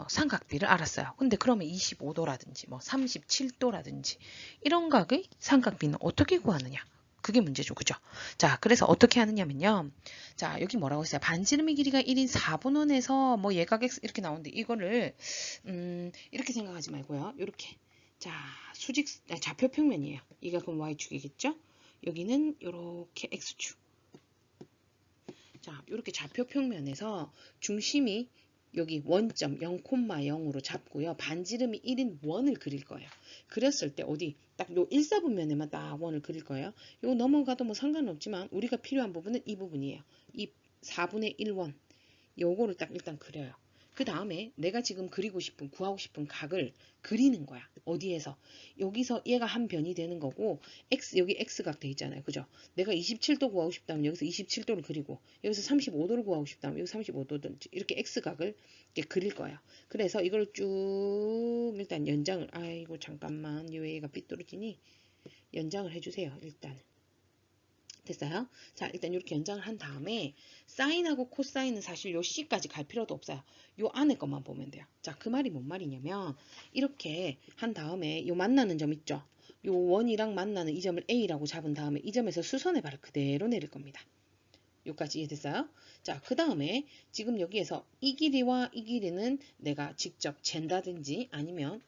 삼각비를 알았어요. 근데 그러면 25도라든지 뭐 37도라든지 이런 각의 삼각비는 어떻게 구하느냐? 그게 문제죠. 그죠? 자, 그래서 어떻게 하느냐면요. 자, 여기 뭐라고 했어요? 반지름의 길이가 1인 4분원에서 뭐 예각 x 이렇게 나오는데 이거를 이렇게 생각하지 말고요. 이렇게. 자, 좌표 평면이에요. 이가 그럼 y축이겠죠? 여기는 이렇게 x축. 자, 이렇게 좌표 평면에서 중심이 여기 원점 0,0으로 잡고요. 반지름이 1인 원을 그릴 거예요. 그렸을 때 어디 딱 요 1사분면에만 딱 원을 그릴 거예요. 이거 넘어가도 뭐 상관없지만 우리가 필요한 부분은 이 부분이에요. 이 4분의 1원. 요거를 딱 일단 그려요. 그 다음에 내가 지금 구하고 싶은 각을 그리는 거야. 어디에서? 여기서 얘가 한 변이 되는 거고, 여기 x각 돼 있잖아요. 그죠? 내가 27도 구하고 싶다면 여기서 27도를 그리고, 여기서 35도를 구하고 싶다면 여기 35도든지, 이렇게 x각을 이렇게 그릴 거야. 그래서 이걸 쭉, 일단 연장을, 아이고, 잠깐만. 왜 얘가 삐뚤어지니? 연장을 해주세요. 일단. 됐어요? 자, 일단 이렇게 연장을 한 다음에 사인하고 코사인은 사실 요 C까지 갈 필요도 없어요. 요 안에 것만 보면 돼요. 자, 그 말이 뭔 말이냐면 이렇게 한 다음에 요 만나는 점 있죠? 요 원이랑 만나는 이 점을 A라고 잡은 다음에 이 점에서 수선의 발을 그대로 내릴 겁니다. 요까지 이해됐어요? 자, 그 다음에 지금 여기에서 이 길이와 이 길이는 내가 직접 잰다든지 아니면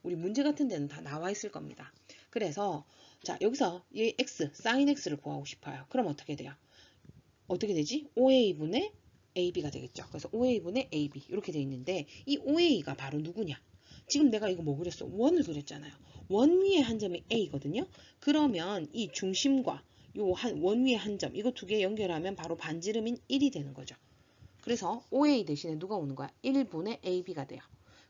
우리 문제 같은 데는 다 나와 있을 겁니다. 그래서 자, 여기서 얘 x, sin x를 구하고 싶어요. 그럼 어떻게 돼요? 어떻게 되지? 5a분의 ab가 되겠죠. 그래서 5a분의 ab 이렇게 돼 있는데 이 5a가 바로 누구냐? 지금 내가 이거 뭐 그렸어? 원을 그렸잖아요. 원 위에 한 점이 a거든요. 그러면 이 중심과 요 원 위에 한 점, 이거 두 개 연결하면 바로 반지름인 1이 되는 거죠. 그래서 5a 대신에 누가 오는 거야? 1분의 ab가 돼요.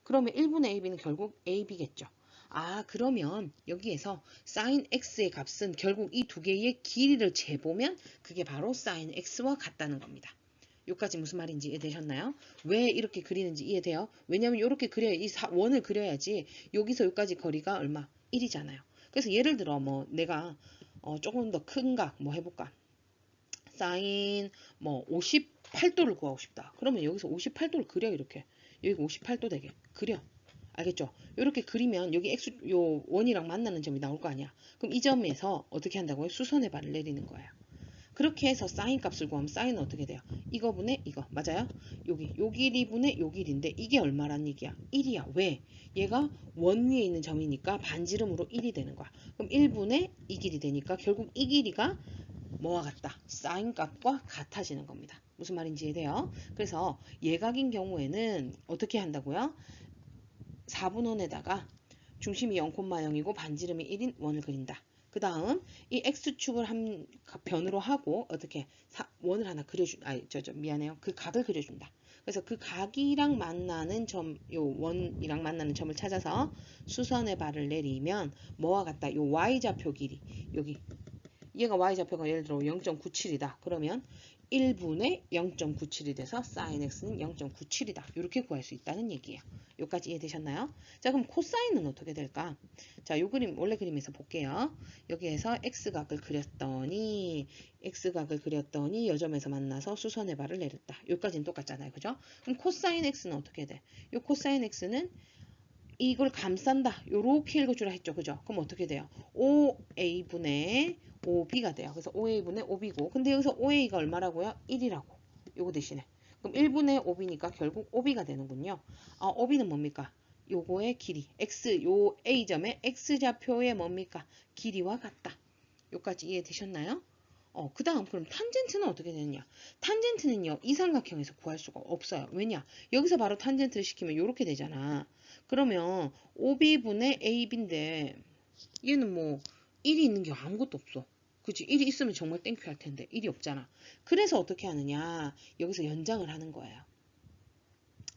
그러면 1분의 ab는 결국 ab겠죠. 아, 그러면 여기에서 sin x의 값은 결국 이 두 개의 길이를 재보면 그게 바로 sin x와 같다는 겁니다. 여기까지 무슨 말인지 이해되셨나요? 왜 이렇게 그리는지 이해돼요? 왜냐면 이렇게 그려야 이 원을 그려야지 여기서 여기까지 거리가 얼마? 1이잖아요. 그래서 예를 들어 뭐 내가 조금 더 큰 각 뭐 해볼까? sin 뭐 58도를 구하고 싶다. 그러면 여기서 58도를 그려 이렇게. 여기 58도 되게 그려. 알겠죠? 이렇게 그리면 여기 요 원이랑 만나는 점이 나올 거 아니야. 그럼 이 점에서 어떻게 한다고요? 수선의 발을 내리는 거예요. 그렇게 해서 사인 값을 구하면 사인은 어떻게 돼요? 이거분의 이거 맞아요? 여기 요 길이분의 요 길인데 이게 얼마란 얘기야? 1이야. 왜? 얘가 원 위에 있는 점이니까 반지름으로 1이 되는 거야. 그럼 1분의 이 길이 되니까 결국 이 길이가 뭐와 같다? 사인 값과 같아지는 겁니다. 무슨 말인지 이해돼요? 그래서 예각인 경우에는 어떻게 한다고요? 4분원에다가 중심이 0,0이고 반지름이 1인 원을 그린다. 그 다음 이 x축을 한 변으로 하고 어떻게 원을 하나 미안해요. 그 각을 그려준다. 그래서 그 각이랑 만나는 점, 요 원이랑 만나는 점을 찾아서 수선의 발을 내리면 뭐와 같다? 요 y좌표 길이 여기 얘가 y좌표가 예를 들어 0.97이다. 그러면 1분의 0.97이 돼서 sin x는 0.97이다. 이렇게 구할 수 있다는 얘기예요. 여기까지 이해되셨나요? 자, 그럼 코사인은 어떻게 될까? 자, 요 그림 원래 그림에서 볼게요. 여기에서 x각을 그렸더니 요 점에서 만나서 수선의 발을 내렸다. 여기까지는 똑같잖아요. 그죠? 그럼 코사인 x는 어떻게 돼? 요 코사인 x는 이걸 감싼다. 요렇게 읽어주라 했죠. 그죠? 그럼 어떻게 돼요? 5a분의 5b가 돼요. 그래서 5a분의 5b고 근데 여기서 5a가 얼마라고요? 1이라고. 요거 대신에. 그럼 1분의 5b니까 결국 5b가 되는군요. 5b는 뭡니까? 요거의 길이. x, 요 a점의 x좌표의 뭡니까? 길이와 같다. 요까지 이해되셨나요? 그 다음 그럼 탄젠트는 어떻게 되느냐? 탄젠트는요, 이 삼각형에서 구할 수가 없어요. 왜냐? 여기서 바로 탄젠트를 시키면 이렇게 되잖아. 그러면 5b분의 ab인데 얘는 뭐 1이 있는 게 아무것도 없어. 그치? 1이 있으면 정말 땡큐 할 텐데 1이 없잖아. 그래서 어떻게 하느냐? 여기서 연장을 하는 거예요.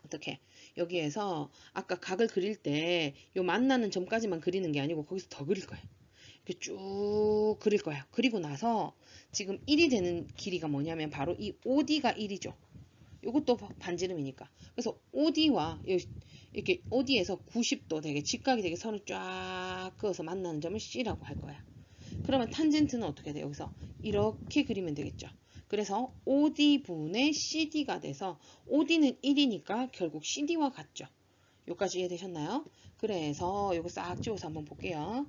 어떻게? 여기에서 아까 각을 그릴 때 요 만나는 점까지만 그리는 게 아니고 거기서 더 그릴 거예요. 이렇게 쭉 그릴 거야. 그리고 나서 지금 1이 되는 길이가 뭐냐면 바로 이 OD가 1이죠. 이것도 반지름이니까. 그래서 OD와 이렇게 OD에서 90도 되게 직각이 되게 선을 쫙 그어서 만나는 점을 C라고 할 거야. 그러면 탄젠트는 어떻게 돼요? 여기서 이렇게 그리면 되겠죠. 그래서 OD분의 CD가 돼서 OD는 1이니까 결국 CD와 같죠. 여기까지 이해되셨나요? 그래서 이거 싹 지워서 한번 볼게요.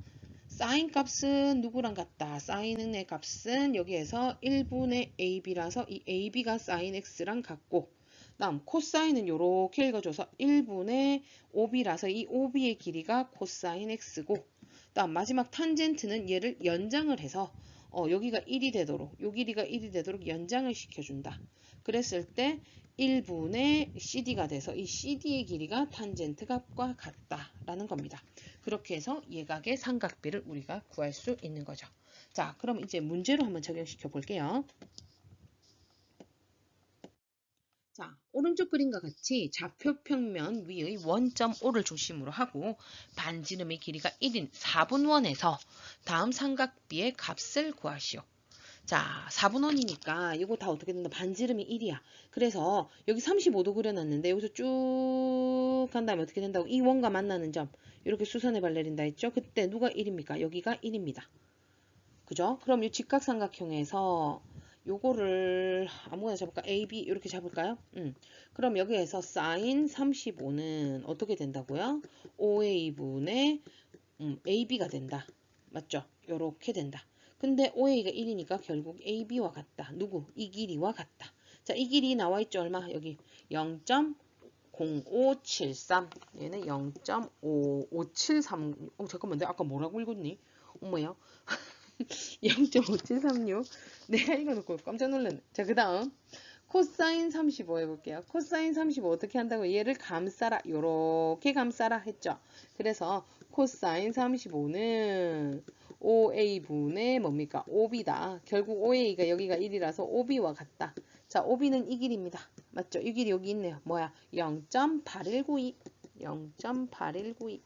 사인 값은 누구랑 같다? 사인의 값은 여기에서 1분의 AB라서 이 AB가 사인 X랑 같고 다음 코사인은 요렇게 읽어줘서 1분의 OB라서 이 OB의 길이가 코사인 X고 다음 마지막 탄젠트는 얘를 연장을 해서 여기가 1이 되도록 요 길이가 1이 되도록 연장을 시켜준다. 그랬을 때 1분의 CD가 돼서 이 CD의 길이가 탄젠트 값과 같다라는 겁니다. 그렇게 해서 예각의 삼각비를 우리가 구할 수 있는 거죠. 자, 그럼 이제 문제로 한번 적용시켜 볼게요. 자, 오른쪽 그림과 같이 좌표평면 위의 원점 O를 중심으로 하고 반지름의 길이가 1인 4분원에서 다음 삼각비의 값을 구하시오. 자, 4분원이니까 이거 다 어떻게 된다? 반지름이 1이야. 그래서 여기 35도 그려놨는데 여기서 쭉 간 다음에 어떻게 된다고? 이 원과 만나는 점 이렇게 수선해발 내린다 했죠? 그때 누가 1입니까? 여기가 1입니다. 그죠? 그럼 이 직각삼각형에서 요거를 아무거나 잡을까? A, B 이렇게 잡을까요? 그럼 여기에서 sin 35는 어떻게 된다고요? OA분의 AB가 된다. 맞죠? 요렇게 된다. 근데 OA가 1이니까 결국 AB와 같다. 누구? 이 길이와 같다. 자, 이 길이 나와 있죠? 얼마? 여기 0.0573. 얘는 0.5573. 잠깐만, 내가 아까 뭐라고 읽었니? 어머야. 0.5736. 내가 읽어놓고 깜짝 놀랐네. 자, 그 다음 코사인 35 해볼게요. 코사인 35 어떻게 한다고? 얘를 감싸라. 요렇게 감싸라 했죠. 그래서 코사인 35는 OA분의 뭡니까? OB다. 결국 OA가 여기가 1이라서 OB와 같다. 자, OB는 이 길입니다. 맞죠? 이 길이 여기 있네요. 뭐야? 0.8192. 0.8192.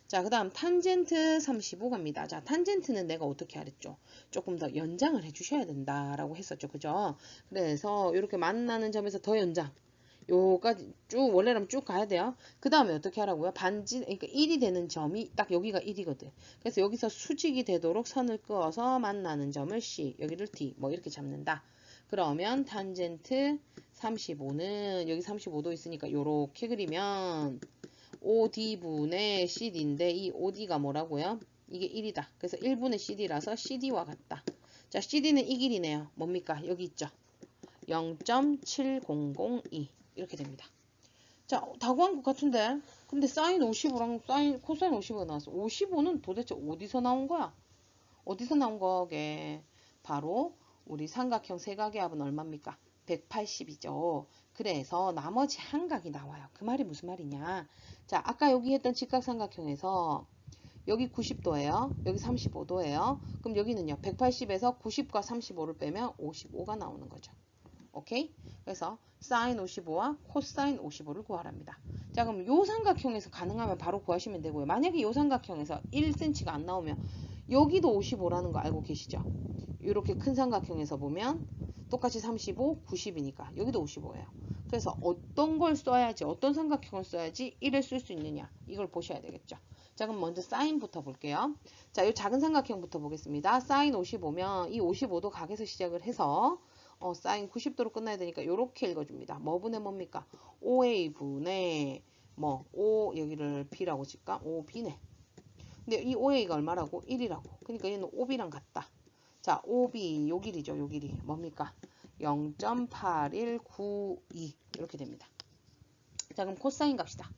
자, 그 다음 탄젠트 35 갑니다. 자, 탄젠트는 내가 어떻게 하랬죠? 조금 더 연장을 해주셔야 된다라고 했었죠. 그죠? 그래서 이렇게 만나는 점에서 더 연장. 요까지 쭉 원래라면 쭉 가야 돼요. 그 다음에 어떻게 하라고요? 그러니까 1이 되는 점이 딱 여기가 1이거든. 그래서 여기서 수직이 되도록 선을 그어서 만나는 점을 C, 여기를 D, 뭐 이렇게 잡는다. 그러면 탄젠트 35는 여기 35도 있으니까 요렇게 그리면 OD분의 CD인데 이 OD가 뭐라고요? 이게 1이다. 그래서 1분의 CD라서 CD와 같다. 자, CD는 이 길이네요. 뭡니까? 여기 있죠. 0.7002 이렇게 됩니다. 자, 다 구한 것 같은데 근데 사인 55랑 코사인 55가 나왔어. 55는 도대체 어디서 나온 거야? 어디서 나온 거게? 바로 우리 삼각형 세각의 합은 얼마입니까? 180이죠. 그래서 나머지 한 각이 나와요. 그 말이 무슨 말이냐? 자, 아까 여기 했던 직각삼각형에서 여기 90도예요. 여기 35도예요. 그럼 여기는요. 180에서 90과 35를 빼면 55가 나오는 거죠. 오케이? 그래서 사인 55와 코사인 55를 구하랍니다. 자, 그럼 요 삼각형에서 가능하면 바로 구하시면 되고요. 만약에 요 삼각형에서 1cm가 안 나오면 여기도 55라는 거 알고 계시죠? 이렇게 큰 삼각형에서 보면 똑같이 35, 90이니까 여기도 55예요. 그래서 어떤 걸 써야지, 어떤 삼각형을 써야지 1을 쓸 수 있느냐 이걸 보셔야 되겠죠. 자, 그럼 먼저 사인부터 볼게요. 자, 이 작은 삼각형부터 보겠습니다. 사인 55면 이 55도 각에서 시작을 해서 사인 90도로 끝나야 되니까 이렇게 읽어줍니다. 뭐 분의 뭡니까? OA분의 뭐 O 여기를 B라고 칠까? OB네. 근데 이 OA가 얼마라고? 1이라고. 그러니까 얘는 OB랑 같다. 자, OB 요 길이죠. 요 길이 뭡니까? 0.8192 이렇게 됩니다. 자, 그럼 코사인 갑시다.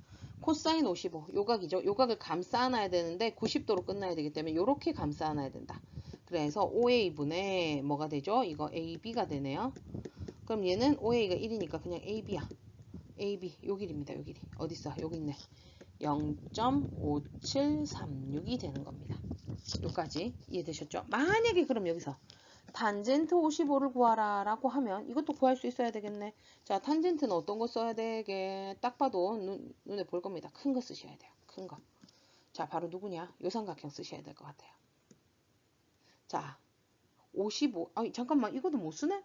코사인 55 요각이죠. 요각을 감싸 안아야 되는데 90도로 끝나야 되기 때문에 이렇게 감싸 안아야 된다. 그래서 OA분의 뭐가 되죠? 이거 AB가 되네요. 그럼 얘는 OA가 1이니까 그냥 AB야. AB 요 길입니다. 요 길이 어딨어? 여기 있네. 0.5736이 되는 겁니다. 여기까지 이해되셨죠? 만약에 그럼 여기서 탄젠트 55를 구하라 라고 하면 이것도 구할 수 있어야 되겠네. 자, 탄젠트는 어떤 거 써야 되게? 딱 봐도 눈에 볼 겁니다. 큰 거 쓰셔야 돼요. 큰 거. 자, 바로 누구냐? 요삼각형 쓰셔야 될 것 같아요. 자, 55. 아니, 잠깐만. 이것도 못 쓰네?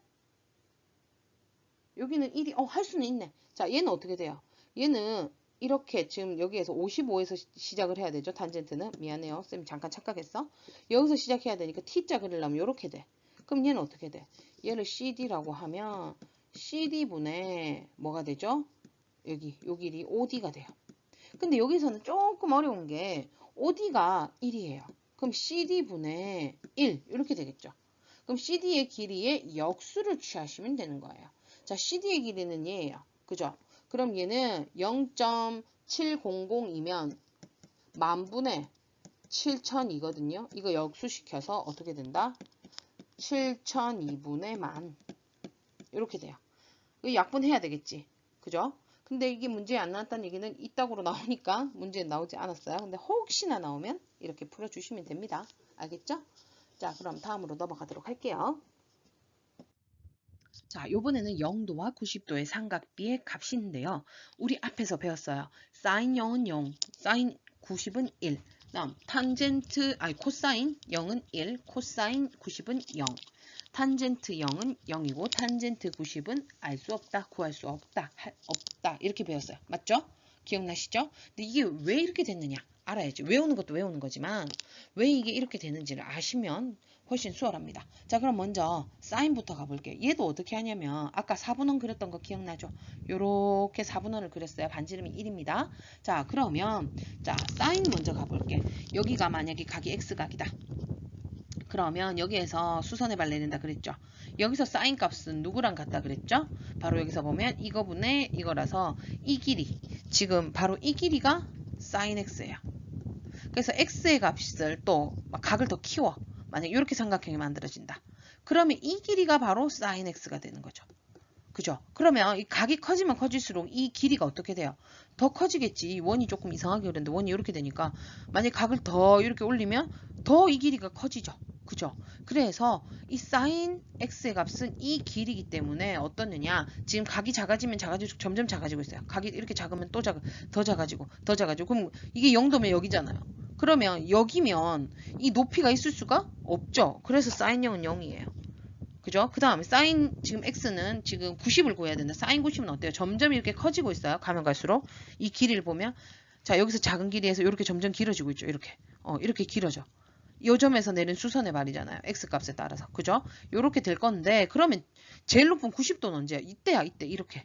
여기는 1이, 할 수는 있네. 자, 얘는 어떻게 돼요? 얘는 이렇게 지금 여기에서 55에서 시작을 해야 되죠. 탄젠트는. 미안해요. 쌤이 잠깐 착각했어. 여기서 시작해야 되니까 T자 그리려면 이렇게 돼. 그럼 얘는 어떻게 돼? 얘를 CD라고 하면 CD분의 뭐가 되죠? 여기 요 길이 OD가 돼요. 근데 여기서는 조금 어려운 게 OD가 1이에요. 그럼 CD분의 1 이렇게 되겠죠. 그럼 CD의 길이의 역수를 취하시면 되는 거예요. 자, CD의 길이는 얘예요. 그죠? 그럼 얘는 0.700이면 만분의 7002거든요. 이거 역수시켜서 어떻게 된다? 7002분의 만. 이렇게 돼요. 이거 약분해야 되겠지. 그죠? 근데 이게 문제에 안 나왔다는 얘기는 이따구로 나오니까 문제에 나오지 않았어요. 근데 혹시나 나오면 이렇게 풀어주시면 됩니다. 알겠죠? 자, 그럼 다음으로 넘어가도록 할게요. 자, 요번에는 0도와 90도의 삼각비의 값이 있는데요. 우리 앞에서 배웠어요. 사인 0은 0, 사인 90은 1. 다음 코사인 0은 1, 코사인 90은 0. 탄젠트 0은 0이고 탄젠트 90은 알 수 없다, 구할 수 없다, 없다 이렇게 배웠어요. 맞죠? 기억나시죠? 근데 이게 왜 이렇게 됐느냐 알아야지. 외우는 것도 외우는 거지만 왜 이게 이렇게 되는지를 아시면 훨씬 수월합니다. 자, 그럼 먼저 사인부터 가볼게요. 얘도 어떻게 하냐면 아까 4분원 그렸던 거 기억나죠? 요렇게 4분원을 그렸어요. 반지름이 1입니다. 자, 그러면 자 사인 먼저 가볼게. 여기가 만약에 각이 x각이다. 그러면 여기에서 수선의 발 내린다 그랬죠. 여기서 사인 값은 누구랑 같다 그랬죠? 바로 여기서 보면 이거분의 이거라서 이 길이 지금 바로 이 길이가 사인 x예요. 그래서 x의 값을 또 각을 더 키워. 만약 이렇게 삼각형이 만들어진다. 그러면 이 길이가 바로 사인 x가 되는 거죠. 그죠? 그러면 이 각이 커지면 커질수록 이 길이가 어떻게 돼요? 더 커지겠지. 원이 조금 이상하게 그렸는데 원이 이렇게 되니까 만약 각을 더 이렇게 올리면 더 이 길이가 커지죠. 그죠? 그래서 이 사인 x의 값은 이 길이기 때문에 어떻느냐? 지금 각이 작아지면 작아질수록 점점 작아지고 있어요. 각이 이렇게 작으면 또 더 작아지고 더 작아지고 그럼 이게 0도면 여기잖아요. 그러면 여기면 이 높이가 있을 수가 없죠. 그래서 사인 0은 0이에요. 그죠? 그 다음에 사인 지금 x는 지금 90을 구해야 된다. 사인 90은 어때요? 점점 이렇게 커지고 있어요. 가면 갈수록 이 길이를 보면 자 여기서 작은 길이에서 이렇게 점점 길어지고 있죠. 이렇게 이렇게 길어져. 요 점에서 내린 수선의 발이잖아요. x값에 따라서. 그죠? 요렇게 될 건데 그러면 제일 높은 90도는 언제야? 이때야. 이때 이렇게.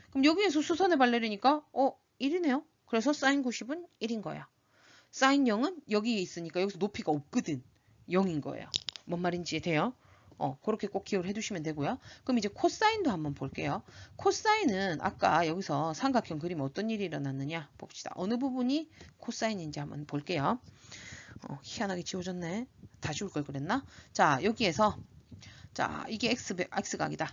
그럼 여기에서 수선의 발 내리니까 1이네요. 그래서 사인 90은 1인 거야. 사인 0은 여기에 있으니까 여기서 높이가 없거든. 0인 거예요. 뭔 말인지 돼요? 그렇게 꼭 기억을 해두시면 되고요. 그럼 이제 코사인도 한번 볼게요. 코사인은 아까 여기서 삼각형 그리면 어떤 일이 일어났느냐 봅시다. 어느 부분이 코사인인지 한번 볼게요. 희한하게 지워졌네. 다 지울 걸 그랬나? 자, 여기에서 자 이게 x각이다.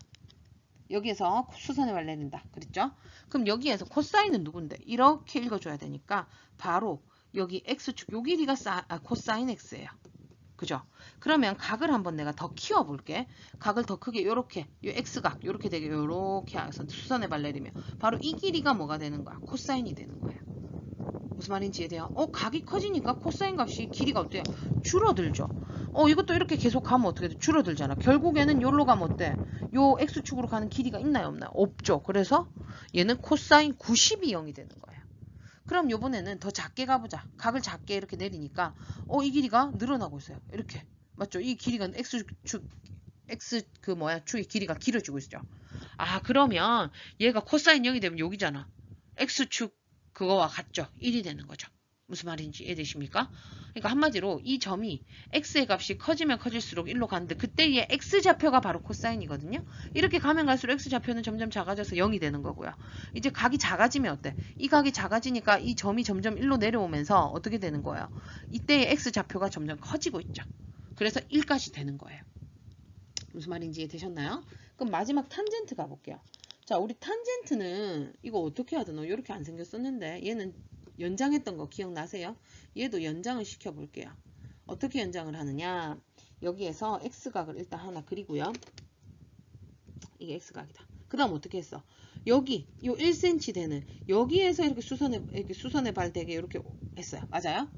여기에서 수선의 발 내린다. 그랬죠? 그럼 여기에서 코사인은 누군데? 이렇게 읽어줘야 되니까 바로 여기 x축 요 길이가 코사인 x예요. 그죠? 그러면 각을 한번 내가 더 키워볼게. 각을 더 크게 요렇게 요 x각 요렇게 되게 요렇게 해서 수선의 발 내리면 바로 이 길이가 뭐가 되는 거야? 코사인이 되는 거예요. 무슨 말인지 이해돼요? 각이 커지니까 코사인 값이 길이가 어때요? 줄어들죠. 이것도 이렇게 계속 가면 어떻게 돼? 줄어들잖아. 결국에는 요로 가면 어때? 요 x축으로 가는 길이가 있나요? 없나요? 없죠. 그래서 얘는 코사인 90이 0이 되는 거예요. 그럼 요번에는 더 작게 가보자. 각을 작게 이렇게 내리니까 이 길이가 늘어나고 있어요. 이렇게. 맞죠? 이 길이가 x축 축의 길이가 길어지고 있죠. 그러면 얘가 코사인 0이 되면 여기잖아. x축 그거와 같죠. 1이 되는 거죠. 무슨 말인지 이해되십니까? 그러니까 한마디로 이 점이 x의 값이 커지면 커질수록 1로 가는데 그때의 x좌표가 바로 코사인이거든요. 이렇게 가면 갈수록 x좌표는 점점 작아져서 0이 되는 거고요. 이제 각이 작아지면 어때? 이 각이 작아지니까 이 점이 점점 1로 내려오면서 어떻게 되는 거예요? 이때의 x좌표가 점점 커지고 있죠. 그래서 1까지 되는 거예요. 무슨 말인지 이해되셨나요? 그럼 마지막 탄젠트 가볼게요. 자, 우리 탄젠트는 이거 어떻게 해야 되나? 이렇게 안 생겼었는데 얘는 연장했던 거 기억나세요? 얘도 연장을 시켜볼게요. 어떻게 연장을 하느냐? 여기에서 x각을 일단 하나 그리고요. 이게 x각이다. 그 다음 어떻게 했어? 여기 요 1cm 되는 여기에서 이렇게 수선의 발 되게 이렇게 했어요. 맞아요?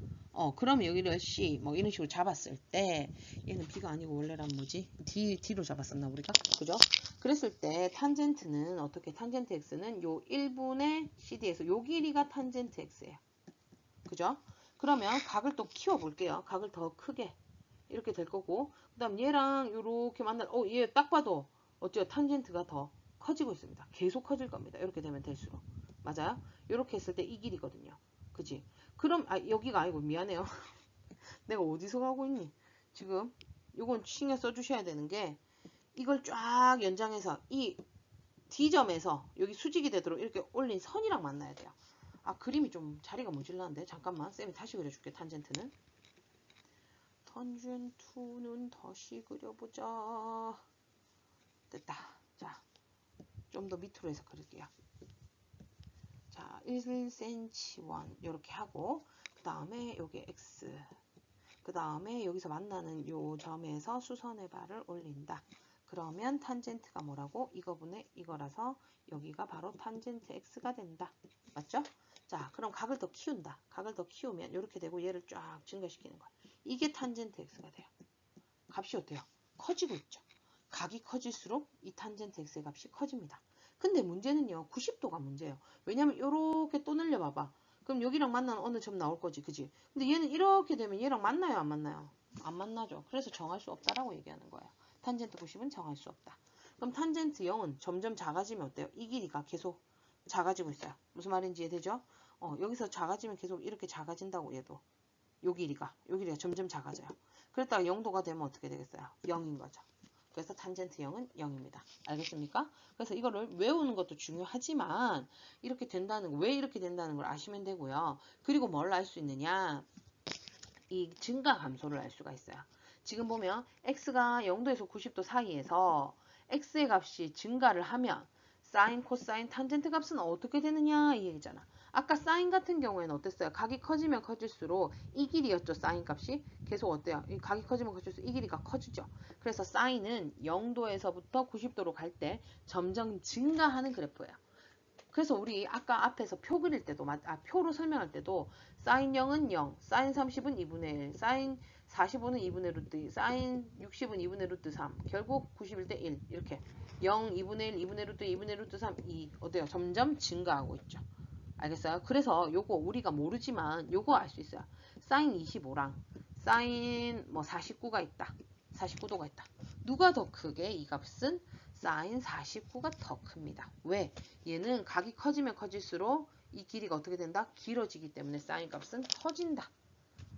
그럼 여기를 C 뭐 이런 식으로 잡았을 때 얘는 B가 아니고 원래란 뭐지? D로 잡았었나 우리가? 그죠? 그랬을 때 탄젠트는 어떻게 탄젠트 X는 요 1분의 CD에서 요 길이가 탄젠트 X예요. 그죠? 그러면 각을 또 키워 볼게요. 각을 더 크게 이렇게 될 거고 그 다음 얘랑 요렇게 얘 딱 봐도 어째요? 탄젠트가 더 커지고 있습니다. 계속 커질 겁니다. 이렇게 되면 될수록. 맞아요? 이렇게 했을 때 이 길이거든요. 그지? 그럼 여기가 아니고 미안해요. 내가 어디서 가고 있니? 지금 요건 신경 써주셔야 되는 게 이걸 쫙 연장해서 이 D점에서 여기 수직이 되도록 이렇게 올린 선이랑 만나야 돼요. 그림이 좀 자리가 모질라는데 잠깐만 쌤이 다시 그려줄게. 탄젠트는 다시 그려보자. 됐다. 자, 좀 더 밑으로 해서 그릴게요. 자, 1cm 원 이렇게 하고 그 다음에 여기 x 그 다음에 여기서 만나는 요 점에서 수선의 발을 올린다. 그러면 탄젠트가 뭐라고? 이거분의 이거라서 여기가 바로 탄젠트 x가 된다. 맞죠? 자, 그럼 각을 더 키운다. 각을 더 키우면 이렇게 되고 얘를 쫙 증가시키는 거야. 이게 탄젠트 x가 돼요. 값이 어때요? 커지고 있죠. 각이 커질수록 이 탄젠트 x의 값이 커집니다. 근데 문제는요. 90도가 문제예요. 왜냐면 이렇게 또 늘려봐봐. 그럼 여기랑 만나는 어느 점 나올 거지. 그지? 근데 얘는 이렇게 되면 얘랑 만나요? 안 만나요? 안 만나죠. 그래서 정할 수 없다라고 얘기하는 거예요. 탄젠트 90은 정할 수 없다. 그럼 탄젠트 0은 점점 작아지면 어때요? 이 길이가 계속 작아지고 있어요. 무슨 말인지 이해되죠? 여기서 작아지면 계속 이렇게 작아진다고 얘도. 요 길이가 점점 작아져요. 그랬다가 0도가 되면 어떻게 되겠어요? 0인 거죠. 그래서 탄젠트 0은 0입니다. 알겠습니까? 그래서 이거를 외우는 것도 중요하지만 왜 이렇게 된다는 걸 아시면 되고요. 그리고 뭘 알 수 있느냐? 이 증가 감소를 알 수가 있어요. 지금 보면 x가 0도에서 90도 사이에서 x의 값이 증가를 하면 사인, 코사인, 탄젠트 값은 어떻게 되느냐 이 얘기잖아. 아까 사인 같은 경우에는 어땠어요? 각이 커지면 커질수록 이 길이였죠. 사인 값이. 계속 어때요? 이 각이 커지면 커질수록 이 길이가 커지죠. 그래서 사인은 0도에서부터 90도로 갈 때 점점 증가하는 그래프예요. 그래서 우리 아까 앞에서 표 그릴 때도 표로 설명할 때도 사인 0은 0, 사인 30은 2분의 1, 사인 45는 2분의 루트 2, 사인 60은 2분의 루트 3, 결국 90일 때 1 이렇게 0, 2분의 1, 2분의 루트 2분의 루트 3, 2 어때요? 점점 증가하고 있죠. 알겠어요? 그래서 요거 우리가 모르지만 요거 알 수 있어요. 사인 25랑 사인 49가 있다. 49도가 있다. 누가 더 크게 이 값은 사인 49가 더 큽니다. 왜? 얘는 각이 커지면 커질수록 이 길이가 어떻게 된다? 길어지기 때문에 사인 값은 커진다.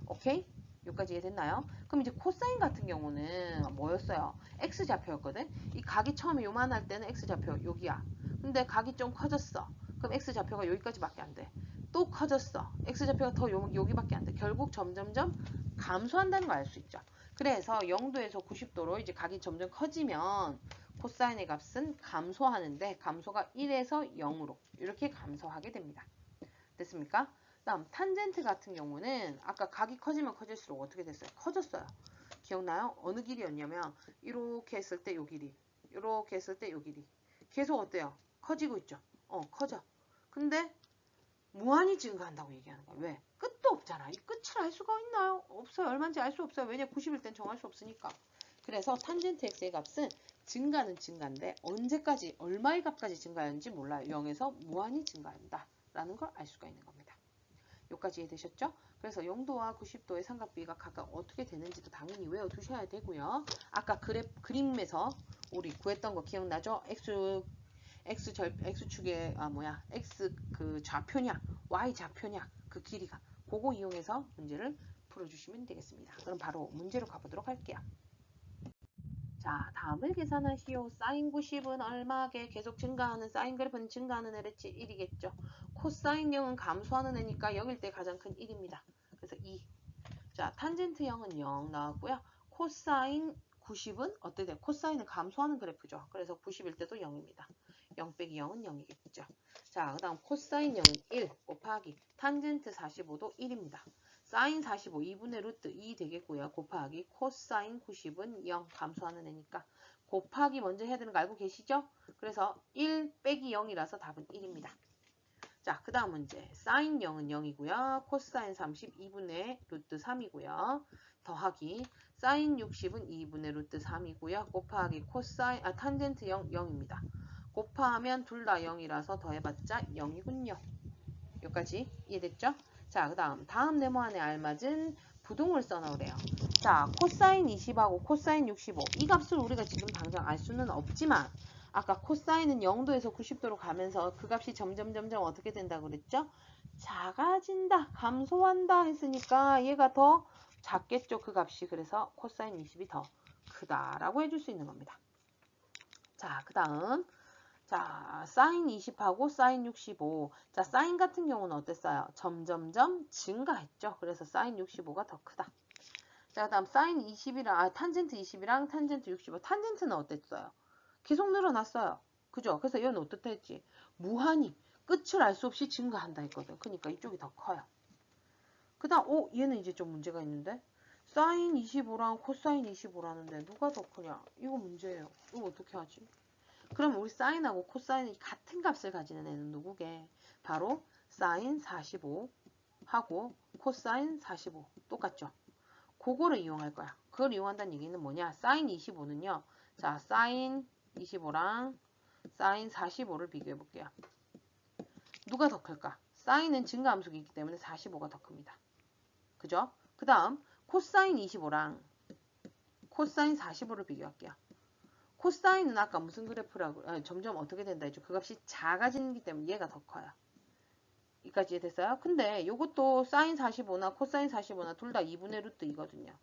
오케이? 여기까지 이해됐나요? 그럼 이제 코사인 같은 경우는 뭐였어요? x좌표였거든? 이 각이 처음에 요만할 때는 x좌표 여기야. 근데 각이 좀 커졌어. 그럼 x좌표가 여기까지밖에 안 돼. 또 커졌어. x좌표가 더 여기밖에 안 돼. 결국 점점점 감소한다는 걸 알 수 있죠. 그래서 0도에서 90도로 이제 각이 점점 커지면 코사인의 값은 감소하는데 감소가 1에서 0으로 이렇게 감소하게 됩니다. 됐습니까? 다음 탄젠트 같은 경우는 아까 각이 커지면 커질수록 어떻게 됐어요? 커졌어요. 기억나요? 어느 길이었냐면 이렇게 했을 때 요 길이 이렇게 했을 때 요 길이 계속 어때요? 커지고 있죠. 커져. 근데 무한히 증가한다고 얘기하는 거야. 왜? 끝도 없잖아. 이 끝을 알 수가 있나요? 없어요. 얼마인지 알 수 없어요. 왜냐 90일 땐 정할 수 없으니까. 그래서 탄젠트 x의 값은 증가는 증가인데 언제까지 얼마의 값까지 증가하는지 몰라요. 0에서 무한히 증가한다 라는 걸 알 수가 있는 겁니다. 여기까지 이해되셨죠? 그래서 0도와 90도의 삼각비가 각각 어떻게 되는지도 당연히 외워두셔야 되고요. 아까 그림에서 우리 구했던 거 기억나죠? X축의 X 그 좌표냐 y좌표냐 그 길이가 그거 이용해서 문제를 풀어주시면 되겠습니다. 그럼 바로 문제로 가보도록 할게요. 자, 다음을 계산하시오. 사인 90은 얼마게? 계속 증가하는 사인 그래프는 증가하는 LH 1이겠죠. 코사인 0은 감소하는 애니까 0일 때 가장 큰 1입니다. 그래서 2. 자, 탄젠트 0은 0 나왔고요. 코사인 90은 어때 돼요? 코사인은 감소하는 그래프죠. 그래서 90일 때도 0입니다. 0 빼기 0은 0이겠죠. 자, 그 다음 코사인 0은 1 곱하기 탄젠트 45도 1입니다. 사인 45 2분의 루트 2 되겠고요. 곱하기 코사인 90은 0 감소하는 애니까 곱하기 먼저 해야 되는 거 알고 계시죠? 그래서 1 빼기 0이라서 답은 1입니다. 자, 그 다음 문제. 사인 0은 0이고요. 코사인 30 2분의 루트 3이고요. 더하기 사인 60은 2분의 루트 3이고요. 곱하기 코사인 탄젠트 0 0입니다. 곱하면 둘 다 0이라서 더해봤자 0이군요. 여기까지 이해됐죠? 자, 그 다음 네모안에 알맞은 부동을 써놓으래요. 자, 코사인 20하고 코사인 65. 이 값을 우리가 지금 당장 알 수는 없지만 아까 코사인은 0도에서 90도로 가면서 그 값이 점점 어떻게 된다고 그랬죠? 작아진다, 감소한다 했으니까 얘가 더 작겠죠, 그 값이. 그래서 코사인 20이 더 크다라고 해줄 수 있는 겁니다. 자, 그 다음 자, 사인 20하고 사인 65. 자, 사인 같은 경우는 어땠어요? 점점점 증가했죠. 그래서 사인 65가 더 크다. 자, 그 다음 사인 20이랑 탄젠트 20이랑 탄젠트 65. 탄젠트는 어땠어요? 계속 늘어났어요. 그죠? 그래서 얘는 어떻다 했지? 무한히 끝을 알 수 없이 증가한다 했거든. 그러니까 이쪽이 더 커요. 그 다음 얘는 이제 좀 문제가 있는데 사인 25랑 코사인 25라는데 누가 더 크냐? 이거 문제예요. 이거 어떻게 하지? 그럼 우리 사인하고 코사인이 같은 값을 가지는 애는 누구게? 바로 사인 45하고 코사인 45 똑같죠? 그거를 이용할 거야. 그걸 이용한다는 얘기는 뭐냐? 사인 25는요. 자, 사인 25랑 사인 45를 비교해 볼게요. 누가 더 클까? 사인은 증가함수이기 때문에 45가 더 큽니다. 그죠? 그 다음 코사인 25랑 코사인 45를 비교할게요. 코사인은 아까 무슨 그래프라고 점점 어떻게 된다 했죠? 그 값이 작아지기 때문에 얘가 더 커요. 여기까지 됐어요? 근데 이것도 사인 45나 코사인 45나 둘 다 2분의 루트 2거든요.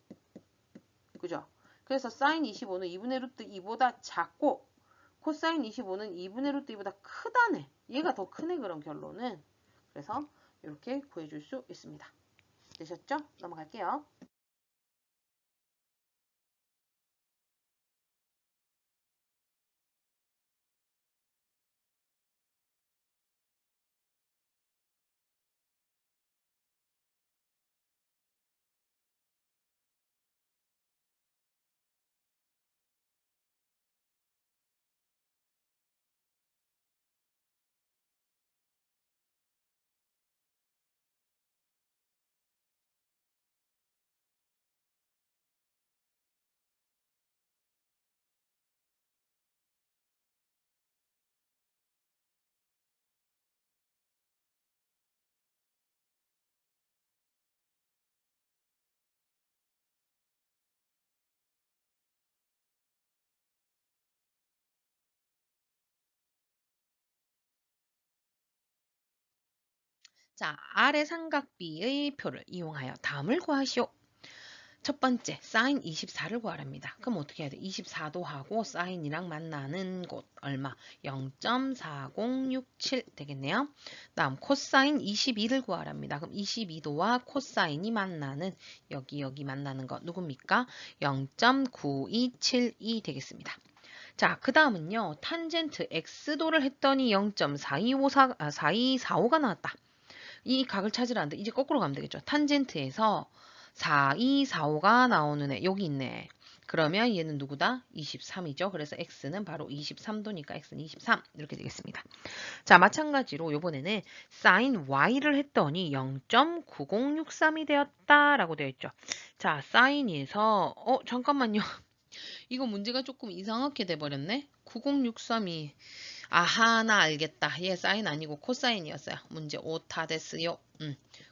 그죠? 그래서 사인 25는 2분의 루트 2보다 작고 코사인 25는 2분의 루트 2보다 크다네. 얘가 더 크네 그럼 결론은. 그래서 이렇게 구해줄 수 있습니다. 되셨죠? 넘어갈게요. 자, 아래 삼각비의 표를 이용하여 다음을 구하시오. 첫 번째, 사인 24를 구하랍니다. 그럼 어떻게 해야 돼? 24도하고 사인이랑 만나는 곳 얼마? 0.4067 되겠네요. 다음 코사인 22를 구하랍니다. 그럼 22도와 코사인이 만나는 여기 만나는 거 누굽니까? 0.9272 되겠습니다. 자, 그 다음은요. 탄젠트 x도를 했더니 4245가 나왔다. 이 각을 찾으라는데 이제 거꾸로 가면 되겠죠. 탄젠트에서 4245가 나오는 애 여기 있네. 그러면 얘는 누구다? 23이죠. 그래서 x는 바로 23도니까 x는 23 이렇게 되겠습니다. 자, 마찬가지로 이번에는 sin y를 했더니 0.9063이 되었다라고 되어 있죠. 자, sin에서 잠깐만요. 이거 문제가 조금 이상하게 돼버렸네. 9063이 아하 나 알겠다. 얘 사인 아니고 코사인이었어요. 문제 오타 됐어요.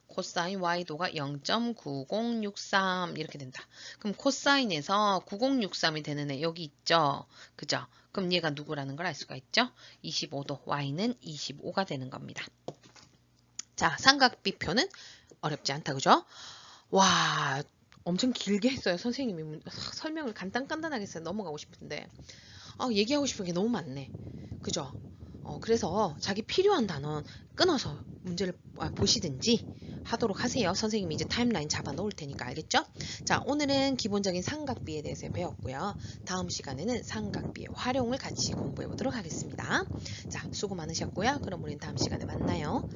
코사인 y도가 0.9063 이렇게 된다. 그럼 코사인에서 9063이 되는 애 여기 있죠. 그죠? 그럼 얘가 누구라는 걸 알 수가 있죠. 25도 y는 25가 되는 겁니다. 자, 삼각비표는 어렵지 않다. 그죠? 와, 엄청 길게 했어요. 선생님이 설명을 간단하게 해서 넘어가고 싶은데 얘기하고 싶은 게 너무 많네. 그죠? 그래서 자기 필요한 단어 끊어서 문제를 보시든지 하도록 하세요. 선생님이 이제 타임라인 잡아 놓을 테니까. 알겠죠? 자, 오늘은 기본적인 삼각비에 대해서 배웠고요. 다음 시간에는 삼각비의 활용을 같이 공부해 보도록 하겠습니다. 자, 수고 많으셨고요. 그럼 우리는 다음 시간에 만나요.